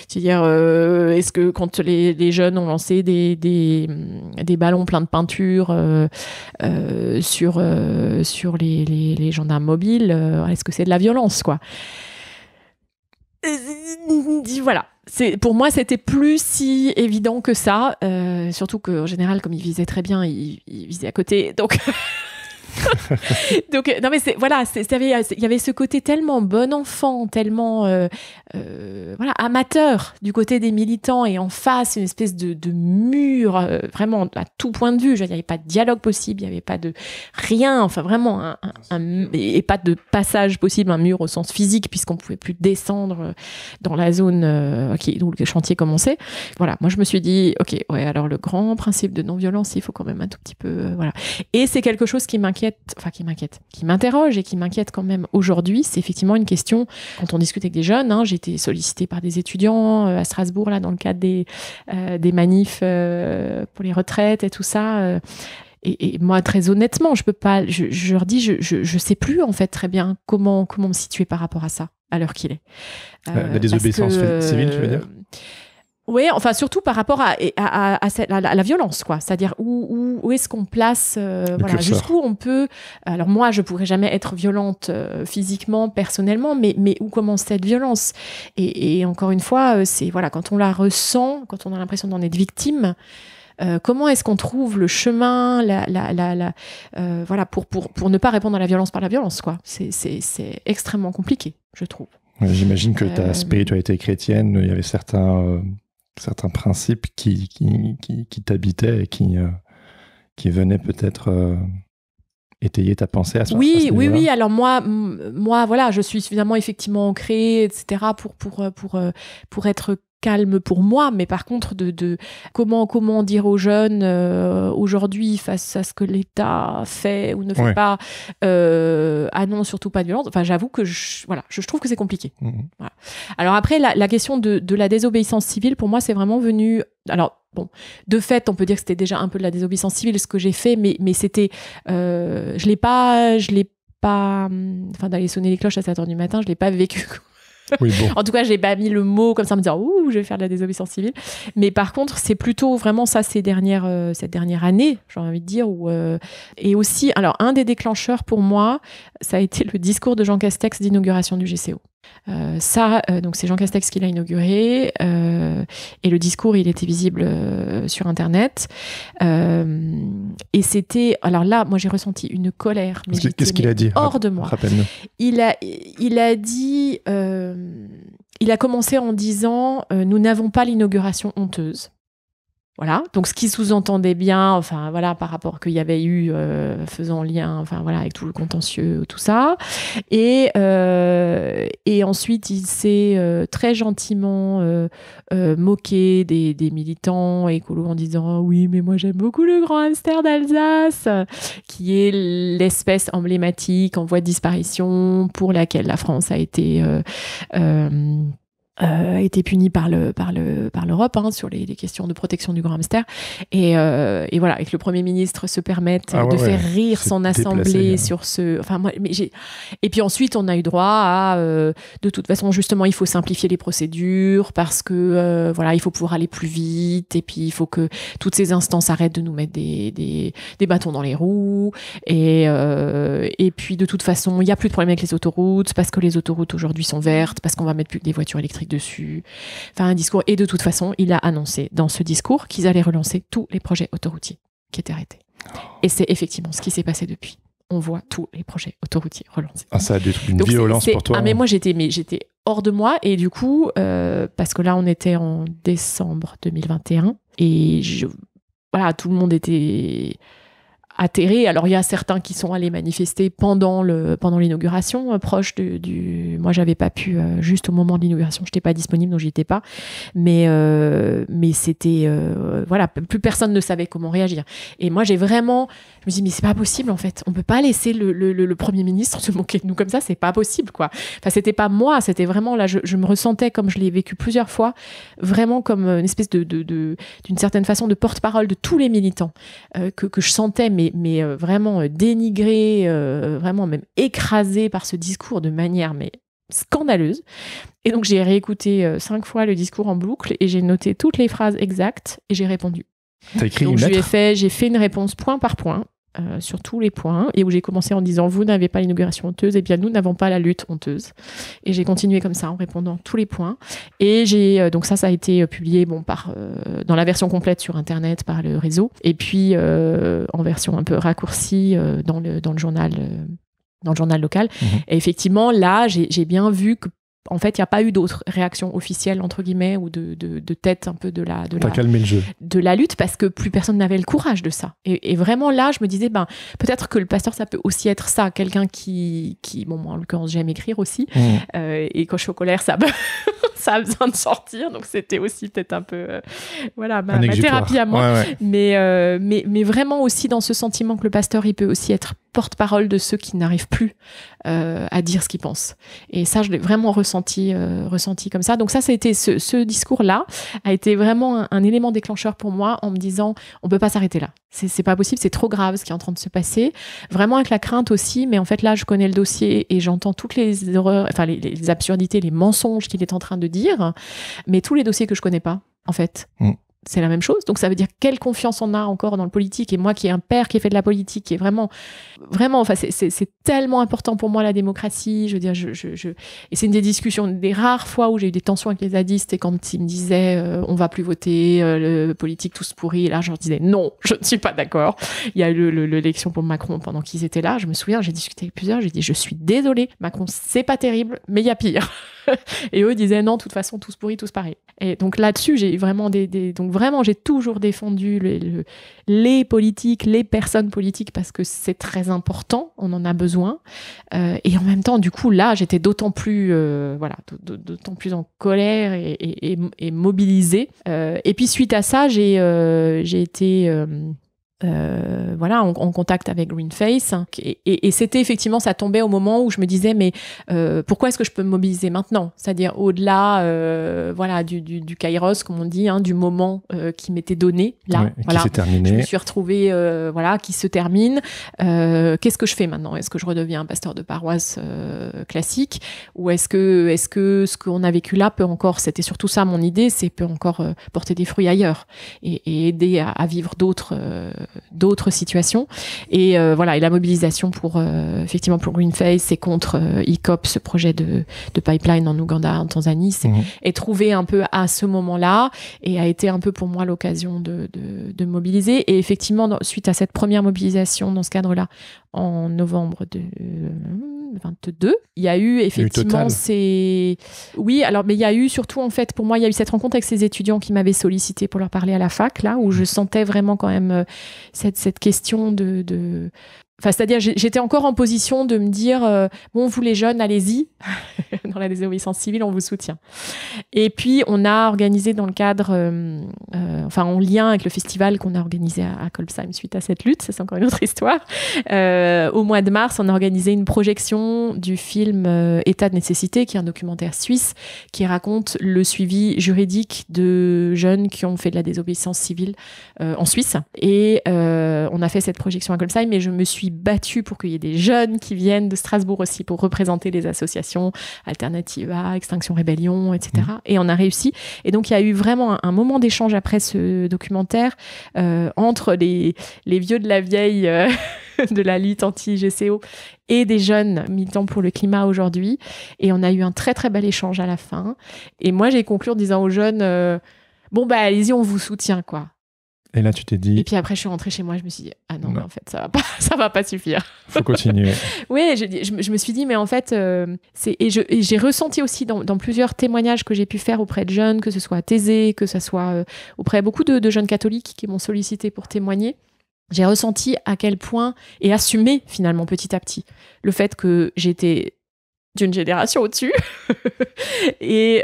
c'est-à-dire est-ce que quand les jeunes ont lancé des ballons pleins de peinture sur les gendarmes mobiles, est-ce que c'est de la violence, quoi? Voilà. Pour moi, c'était plus si évident que ça, surtout qu'en général, comme ils visaient très bien, ils visaient à côté, donc... Donc non mais il y avait ce côté tellement bon enfant, tellement voilà, amateur du côté des militants, et en face une espèce de mur, vraiment à tout point de vue. Il n'y avait pas de dialogue possible, il n'y avait pas de rien, enfin vraiment et pas de passage possible, un mur au sens physique, puisqu'on ne pouvait plus descendre dans la zone où le chantier commençait. Voilà, moi je me suis dit ok, ouais, alors le grand principe de non-violence, il faut quand même un tout petit peu voilà. Et c'est quelque chose qui m'inquiète qui m'interroge et qui m'inquiète quand même aujourd'hui, c'est effectivement une question, quand on discute avec des jeunes, j'ai été sollicitée par des étudiants à Strasbourg, là, dans le cadre des manifs pour les retraites et tout ça. Et moi, très honnêtement, je peux pas. Je leur dis, je sais plus en fait très bien comment me situer par rapport à ça, à l'heure qu'il est. La désobéissance civile, tu veux dire ? Oui, enfin surtout par rapport à la violence, quoi. C'est-à-dire où est-ce qu'on place, voilà, jusqu'où on peut. Alors moi, je pourrais jamais être violente physiquement, personnellement, mais où commence cette violence ? Et encore une fois, c'est voilà, quand on la ressent, quand on a l'impression d'en être victime. Comment est-ce qu'on trouve le chemin, voilà, pour ne pas répondre à la violence par la violence, quoi. C'est extrêmement compliqué, je trouve. J'imagine que ta spiritualité chrétienne, il y avait certains principes qui t'habitaient et qui venaient peut-être étayer ta pensée à ce niveau-là. Oui. Alors moi, voilà, je suis suffisamment effectivement ancrée, etc. pour être calme pour moi, mais par contre comment dire aux jeunes aujourd'hui face à ce que l'État fait ou ne fait pas, ah non, surtout pas de violence. Enfin, j'avoue que je trouve que c'est compliqué. Voilà. Alors après, la question de la désobéissance civile, pour moi, c'est vraiment venu. Alors bon, de fait, on peut dire que c'était déjà un peu de la désobéissance civile ce que j'ai fait, mais c'était, je l'ai pas, enfin d'aller sonner les cloches à 7h du matin, je l'ai pas vécu. Oui, bon. En tout cas, je n'ai pas mis le mot comme ça en me disant « Ouh, je vais faire de la désobéissance civile ». Mais par contre, c'est plutôt vraiment ça cette dernière année, j'ai envie de dire. Et aussi, alors, un des déclencheurs pour moi, ça a été le discours de Jean Castex d'inauguration du GCO. Donc c'est Jean Castex qui l'a inauguré et le discours il était visible sur internet et c'était, alors là moi j'ai ressenti une colère, mais qu'est-ce qu'il a dit hors de moi. Rappelle-nous. Il a dit il a commencé en disant nous n'avons pas l'inauguration honteuse. Voilà, donc ce qui sous-entendait bien, enfin voilà, par rapport qu'il y avait eu faisant lien, enfin voilà, avec tout le contentieux, tout ça, et ensuite il s'est très gentiment moqué des militants écolos en disant oui, mais moi j'aime beaucoup le grand hamster d'Alsace, qui est l'espèce emblématique en voie de disparition pour laquelle la France a été punie par l'Europe sur les questions de protection du grand hamster et voilà, et que le Premier ministre se permette de faire rire son assemblée sur ce, enfin moi, et puis ensuite on a eu droit à de toute façon justement il faut simplifier les procédures parce que voilà, il faut pouvoir aller plus vite et puis il faut que toutes ces instances arrêtent de nous mettre des bâtons dans les roues et puis de toute façon il n'y a plus de problème avec les autoroutes parce que les autoroutes aujourd'hui sont vertes, parce qu'on va mettre plus que des voitures électriques dessus. Enfin, un discours. Et de toute façon, il a annoncé dans ce discours qu'ils allaient relancer tous les projets autoroutiers qui étaient arrêtés. Et c'est effectivement ce qui s'est passé depuis. On voit tous les projets autoroutiers relancés. Ah, ça a dû être une violence pour toi. Ah, mais moi, j'étais hors de moi. Et du coup, parce que là, on était en décembre 2021. Et voilà, tout le monde était atterré. Alors, il y a certains qui sont allés manifester pendant l'inauguration, proche du... Moi, j'avais pas pu, juste au moment de l'inauguration, je n'étais pas disponible, donc j'y étais pas. Mais c'était... voilà, plus personne ne savait comment réagir. Et moi, je me dis, mais c'est pas possible, en fait. On peut pas laisser le Premier ministre se moquer de nous comme ça, c'est pas possible, quoi. Enfin, c'était pas moi, c'était vraiment, là, je me ressentais, comme je l'ai vécu plusieurs fois, vraiment comme une espèce d'une certaine façon de porte-parole de tous les militants, que je sentais, mais vraiment dénigré, vraiment même écrasé par ce discours de manière scandaleuse. Et donc j'ai réécouté 5 fois le discours en boucle et j'ai noté toutes les phrases exactes et j'ai répondu. T'as écrit donc une lettre ? j'ai fait une réponse point par point sur tous les points et où j'ai commencé en disant vous n'avez pas l'inauguration honteuse, et bien nous n'avons pas la lutte honteuse. Et j'ai continué comme ça en répondant tous les points. Et donc ça a été publié dans la version complète sur internet par le réseau et puis en version un peu raccourcie dans le journal local. Et effectivement là j'ai bien vu que en fait, il n'y a pas eu d'autres réactions officielles, entre guillemets, ou de tête un peu de la lutte, parce que plus personne n'avait le courage de ça. Et vraiment, là, je me disais, peut-être que le pasteur, ça peut aussi être ça, quelqu'un qui moi, en l'occurrence, j'aime écrire aussi, et quand je suis au colère, ça a besoin de sortir, donc c'était aussi peut-être un peu, ma thérapie à moi. Ouais. Mais vraiment aussi dans ce sentiment que le pasteur, il peut aussi être porte-parole de ceux qui n'arrivent plus à dire ce qu'ils pensent. Et ça, je l'ai vraiment ressenti comme ça. Donc ça a été ce discours-là a été vraiment un élément déclencheur pour moi en me disant, on peut pas s'arrêter là. C'est pas possible, c'est trop grave ce qui est en train de se passer. Vraiment avec la crainte aussi, mais en fait là, je connais le dossier et j'entends toutes les horreurs, enfin les absurdités, les mensonges qu'il est en train de dire, mais tous les dossiers que je connais pas, en fait. C'est la même chose. Donc ça veut dire quelle confiance on a encore dans le politique. Et moi qui ai un père qui a fait de la politique, qui est vraiment, enfin c'est tellement important pour moi la démocratie. Je veux dire, et c'est une des discussions, des rares fois où j'ai eu des tensions avec les zadistes et quand ils me disaient on va plus voter, le politique tous pourris. Et là je leur disais non, je ne suis pas d'accord. Il y a eu l'élection pour Macron pendant qu'ils étaient là. Je me souviens, j'ai discuté avec plusieurs. J'ai dit je suis désolée, Macron c'est pas terrible, mais il y a pire. Et eux disaient non, de toute façon tous pourris, tous pareils. Et donc là-dessus j'ai vraiment donc vraiment j'ai toujours défendu les politiques, les personnes politiques parce que c'est très important, on en a besoin. Et en même temps, du coup là j'étais d'autant plus d'autant plus en colère et mobilisée. Et puis suite à ça j'ai été en contact avec Greenface et c'était effectivement, ça tombait au moment où je me disais mais pourquoi est-ce que je peux me mobiliser maintenant, c'est-à-dire au-delà du kairos comme on dit, du moment qui m'était donné là, qui s'est terminé. Je me suis retrouvée qui se termine. Qu'est-ce que je fais maintenant? Est-ce que je redeviens un pasteur de paroisse classique ou est-ce que ce qu'on a vécu là peut encore, c'était surtout ça mon idée, peut encore porter des fruits ailleurs et aider à vivre d'autres situations et la mobilisation pour effectivement pour Greenface et contre ICOP, ce projet de pipeline en Ouganda, en Tanzanie, est trouvé un peu à ce moment-là et a été un peu pour moi l'occasion de mobiliser. Et effectivement, suite à cette première mobilisation dans ce cadre-là, en novembre 2022, il y a eu effectivement mais il y a eu surtout en fait pour moi il y a eu cette rencontre avec ces étudiants qui m'avaient sollicité pour leur parler à la fac là où je sentais vraiment quand même cette question de Enfin, c'est-à-dire, j'étais encore en position de me dire vous les jeunes, allez-y, dans la désobéissance civile, on vous soutient. Et puis, on a organisé dans le cadre, en lien avec le festival qu'on a organisé à Colpsheim suite à cette lutte, ça c'est encore une autre histoire. Au mois de mars, on a organisé une projection du film État de nécessité, qui est un documentaire suisse qui raconte le suivi juridique de jeunes qui ont fait de la désobéissance civile en Suisse. Et on a fait cette projection à Colpsheim, et je me suis battue pour qu'il y ait des jeunes qui viennent de Strasbourg aussi pour représenter les associations Alternativa, Extinction Rébellion, etc. Et on a réussi. Et donc, il y a eu vraiment un moment d'échange après ce documentaire entre les vieux de la vieille de la lutte anti-GCO et des jeunes militants pour le climat aujourd'hui. Et on a eu un très, très bel échange à la fin. Et moi, j'ai conclu en disant aux jeunes allez-y, on vous soutient, quoi. Et là, tu t'es dit... Et puis après, je suis rentrée chez moi, je me suis dit, ah non, mais en fait, ça va pas suffire. Faut continuer. Oui, je me suis dit, mais en fait, et j'ai ressenti aussi dans plusieurs témoignages que j'ai pu faire auprès de jeunes, que ce soit à Thésée, que ce soit auprès beaucoup de jeunes catholiques qui m'ont sollicité pour témoigner. J'ai ressenti à quel point, et assumé finalement petit à petit, le fait que j'étais d'une génération au-dessus, et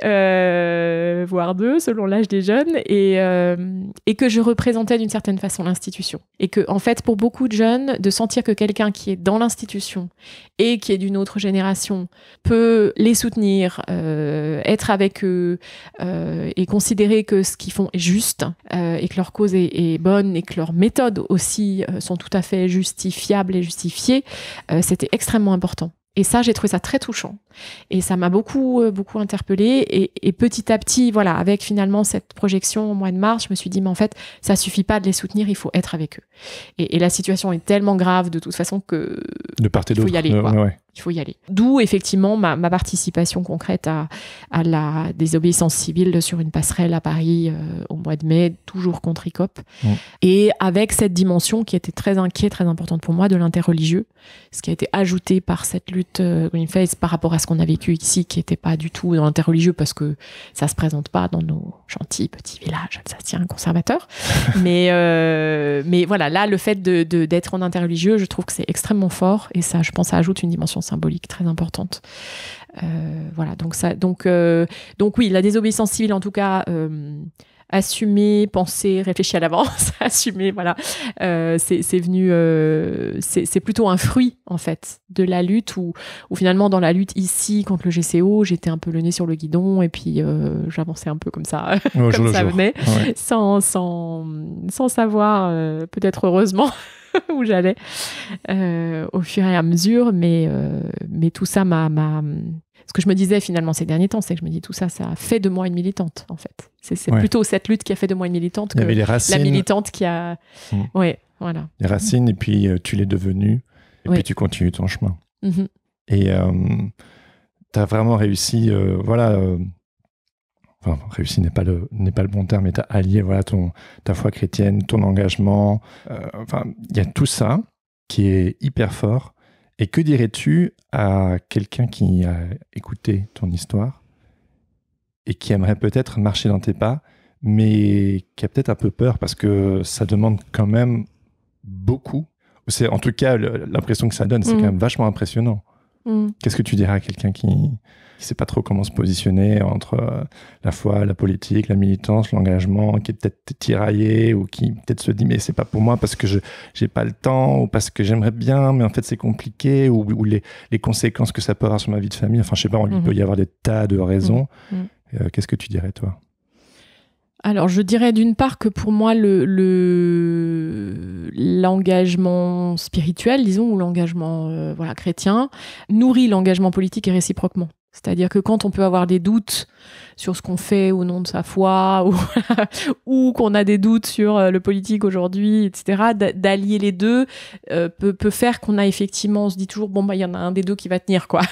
voire deux, selon l'âge des jeunes, et que je représentais d'une certaine façon l'institution. Et que, en fait, pour beaucoup de jeunes, de sentir que quelqu'un qui est dans l'institution et qui est d'une autre génération peut les soutenir, être avec eux, et considérer que ce qu'ils font est juste, et que leur cause est bonne, et que leurs méthodes aussi sont tout à fait justifiables et justifiées, c'était extrêmement important. Et ça, j'ai trouvé ça très touchant. Et ça m'a beaucoup interpellée. Et petit à petit, voilà, avec finalement cette projection au mois de mars, je me suis dit, mais en fait, ça suffit pas de les soutenir, il faut être avec eux. Et la situation est tellement grave de toute façon que de part et d'autre, il faut y aller, quoi. Ouais. Il faut y aller. D'où, effectivement, ma participation concrète à la désobéissance civile sur une passerelle à Paris au mois de mai, toujours contre ICOP. Et avec cette dimension qui était très importante pour moi, de l'interreligieux, ce qui a été ajouté par cette lutte Greenface par rapport à ce qu'on a vécu ici, qui n'était pas du tout dans l'interreligieux, parce que ça ne se présente pas dans nos gentils petits villages alsaciens conservateurs. mais voilà, là, le fait d'être en interreligieux, je trouve que c'est extrêmement fort, et ça, je pense, ça ajoute une dimension symbolique très importante. Voilà, donc oui, la désobéissance civile, en tout cas, assumé, pensé, réfléchi à l'avance, assumé, voilà. C'est venu, c'est plutôt un fruit en fait de la lutte où finalement dans la lutte ici contre le GCO, j'étais un peu le nez sur le guidon et puis j'avançais un peu comme ça, comme ça venait, sans savoir, peut-être heureusement où j'allais au fur et à mesure, mais tout ça ce que je me disais finalement ces derniers temps, c'est que je me dis tout ça, ça a fait de moi une militante en fait. C'est plutôt cette lutte qui a fait de moi une militante que la militante qui a... Ouais, voilà. Les racines, et puis tu l'es devenue, et puis tu continues ton chemin. Mm-hmm. Et tu as vraiment réussi, enfin, réussi n'est pas le bon terme, mais tu as allié ta foi chrétienne, ton engagement. Enfin, il y a tout ça qui est hyper fort. Et que dirais-tu à quelqu'un qui a écouté ton histoire et qui aimerait peut-être marcher dans tes pas, mais qui a peut-être un peu peur parce que ça demande quand même beaucoup. C'est, en tout cas, l'impression que ça donne, c'est quand même vachement impressionnant. Qu'est-ce que tu dirais à quelqu'un qui ne sait pas trop comment se positionner entre la foi, la politique, la militance, l'engagement, qui est peut-être tiraillé ou qui peut-être se dit mais c'est pas pour moi parce que je n'ai pas le temps ou parce que j'aimerais bien mais en fait c'est compliqué ou les conséquences que ça peut avoir sur ma vie de famille. Enfin, je sais pas, il peut y avoir des tas de raisons. Qu'est-ce que tu dirais, toi ? Alors, je dirais d'une part que pour moi, l'engagement spirituel, disons, ou l'engagement chrétien, nourrit l'engagement politique et réciproquement. C'est-à-dire que quand on peut avoir des doutes sur ce qu'on fait au nom de sa foi, ou qu'on a des doutes sur le politique aujourd'hui, etc., d'allier les deux peut faire qu'on a effectivement, on se dit toujours, bon, il y en a un des deux qui va tenir, quoi,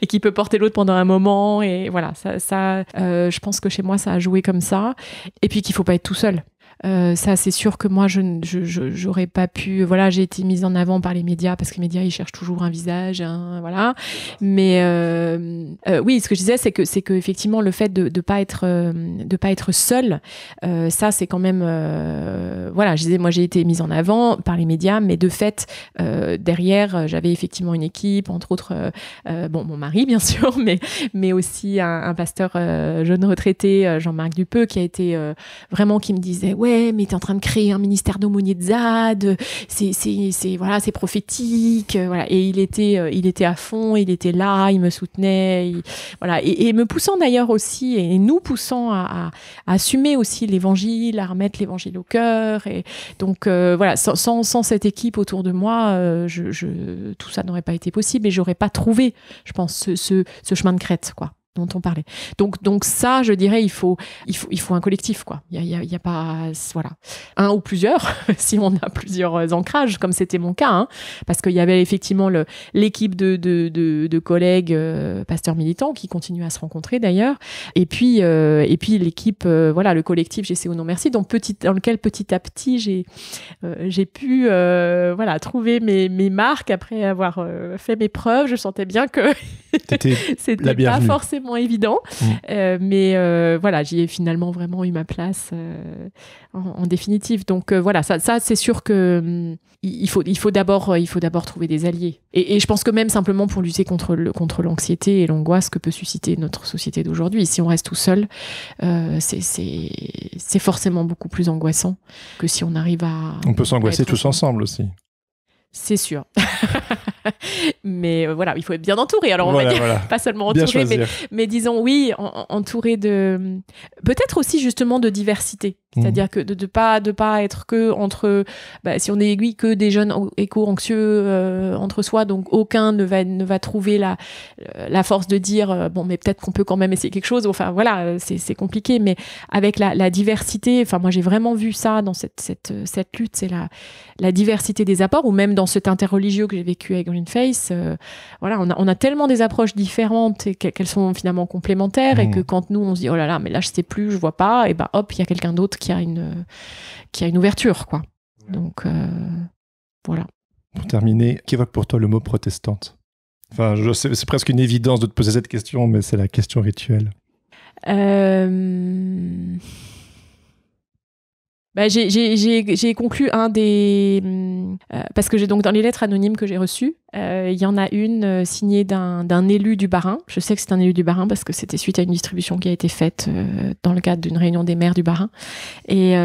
et qui peut porter l'autre pendant un moment, et voilà, ça je pense que chez moi, ça a joué comme ça, et puis qu'il ne faut pas être tout seul. Ça, c'est sûr que moi, j'aurais pas pu. Voilà, j'ai été mise en avant par les médias parce que les médias, ils cherchent toujours un visage, voilà. Mais oui, ce que je disais, c'est que effectivement, le fait de pas être seule, ça, c'est quand même. Voilà, je disais, moi, j'ai été mise en avant par les médias, mais de fait, derrière, j'avais effectivement une équipe, entre autres, mon mari, bien sûr, mais aussi un pasteur jeune retraité, Jean-Marc Dupeux, qui a été vraiment qui me disait, ouais, mais t'es en train de créer un ministère d'aumônier de ZAD, c'est prophétique, voilà. Et il était à fond, il était là, il me soutenait, voilà. Et me poussant d'ailleurs aussi, et nous poussant à assumer aussi l'évangile, à remettre l'évangile au cœur. Et donc voilà, sans cette équipe autour de moi, tout ça n'aurait pas été possible et j'aurais pas trouvé, je pense, ce chemin de crête, quoi, dont on parlait. Donc ça, je dirais, il faut un collectif, quoi. Il y a pas, voilà, un ou plusieurs, si on a plusieurs ancrages, comme c'était mon cas, hein, parce qu'il y avait effectivement l'équipe de collègues pasteurs militants qui continuent à se rencontrer d'ailleurs, et puis l'équipe, voilà, le collectif GCO Non Merci, dans lequel petit à petit j'ai pu trouver mes marques après avoir fait mes preuves. Je sentais bien que c'était pas forcément évident, mais voilà, j'y ai finalement vraiment eu ma place en définitive. Donc voilà, ça c'est sûr que il faut d'abord trouver des alliés. Et je pense que même simplement pour lutter contre l'anxiété et l'angoisse que peut susciter notre société d'aujourd'hui, si on reste tout seul, c'est forcément beaucoup plus angoissant que si on arrive à... On peut s'angoisser tous ensemble aussi. C'est sûr. Mais voilà, il faut être bien entouré. Alors, on va dire, pas seulement entouré, mais disons, oui, entouré de... Peut-être aussi, justement, de diversité. C'est-à-dire que de pas être que entre... si on est aiguille, que des jeunes éco-anxieux entre soi, donc aucun ne va trouver la force de dire, mais peut-être qu'on peut quand même essayer quelque chose. Enfin, voilà, c'est compliqué. Mais avec la diversité, enfin, moi, j'ai vraiment vu ça dans cette lutte, c'est la diversité des apports, ou même dans cet interreligieux que j'ai vécu avec Greenface, voilà, on a tellement des approches différentes et qu'elles sont finalement complémentaires, et que quand nous on se dit oh là là, mais là je sais plus, je vois pas, et hop, il y a quelqu'un d'autre qui a une ouverture, quoi. Donc voilà. Pour terminer, qu'évoque pour toi le mot protestante ? Enfin, je sais, c'est presque une évidence de te poser cette question, mais c'est la question rituelle. J'ai conclu un des... parce que j'ai donc dans les lettres anonymes que j'ai reçues, il y en a une signée d'un élu du Bas-Rhin. Je sais que c'est un élu du Bas-Rhin parce que c'était suite à une distribution qui a été faite dans le cadre d'une réunion des maires du Bas-Rhin et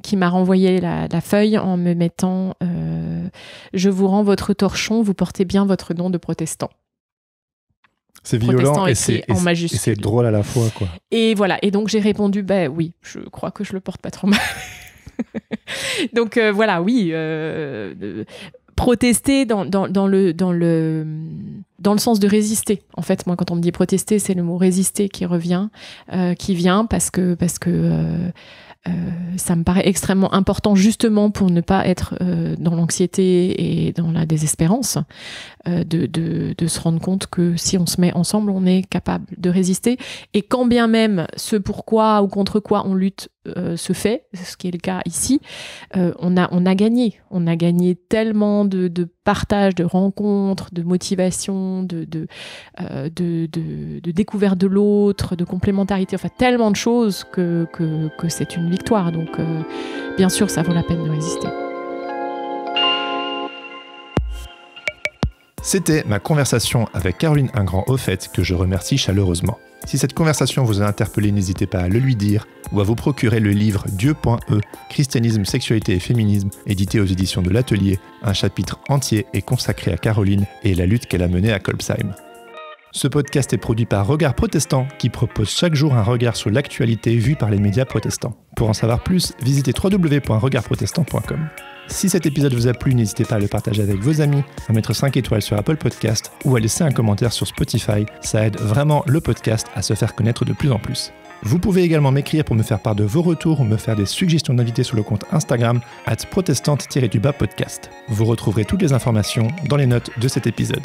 qui m'a renvoyé la feuille en me mettant « Je vous rends votre torchon, vous portez bien votre nom de protestant ». C'est violent et c'est drôle à la fois, quoi. Et voilà. Et donc, j'ai répondu, oui, je crois que je le porte pas trop mal. Donc, voilà, oui. Protester dans le sens de résister. En fait, moi, quand on me dit protester, c'est le mot résister qui revient, qui vient parce que ça me paraît extrêmement important justement pour ne pas être dans l'anxiété et dans la désespérance, de se rendre compte que si on se met ensemble, on est capable de résister. Et quand bien même ce pourquoi ou contre quoi on lutte se fait, ce qui est le cas ici, on a gagné. On a gagné tellement de partage, de rencontres, de motivation, de découverte de l'autre, de complémentarité, enfin tellement de choses que c'est une victoire. Donc bien sûr, ça vaut la peine de résister. C'était ma conversation avec Caroline Ingrand-Offet que je remercie chaleureusement. Si cette conversation vous a interpellé, n'hésitez pas à le lui dire ou à vous procurer le livre Dieu.e, Christianisme, sexualité et féminisme, édité aux éditions de l'Atelier. Un chapitre entier est consacré à Caroline et la lutte qu'elle a menée à Kolbsheim. Ce podcast est produit par Regard Protestant qui propose chaque jour un regard sur l'actualité vue par les médias protestants. Pour en savoir plus, visitez www.regardprotestant.com. Si cet épisode vous a plu, n'hésitez pas à le partager avec vos amis, à mettre 5 étoiles sur Apple Podcast ou à laisser un commentaire sur Spotify. Ça aide vraiment le podcast à se faire connaître de plus en plus. Vous pouvez également m'écrire pour me faire part de vos retours ou me faire des suggestions d'invités sur le compte Instagram @protestante-podcast. Vous retrouverez toutes les informations dans les notes de cet épisode.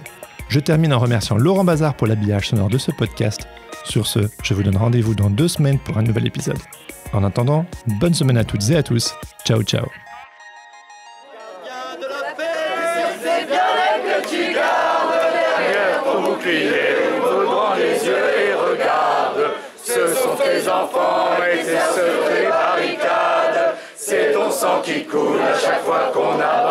Je termine en remerciant Laurent Bazar pour l'habillage sonore de ce podcast. Sur ce, je vous donne rendez-vous dans 2 semaines pour un nouvel épisode. En attendant, bonne semaine à toutes et à tous. Ciao, ciao. Ouvre grand les yeux et regarde, ce sont tes enfants et tes sœurs des barricades, c'est ton sang qui coule à chaque fois qu'on a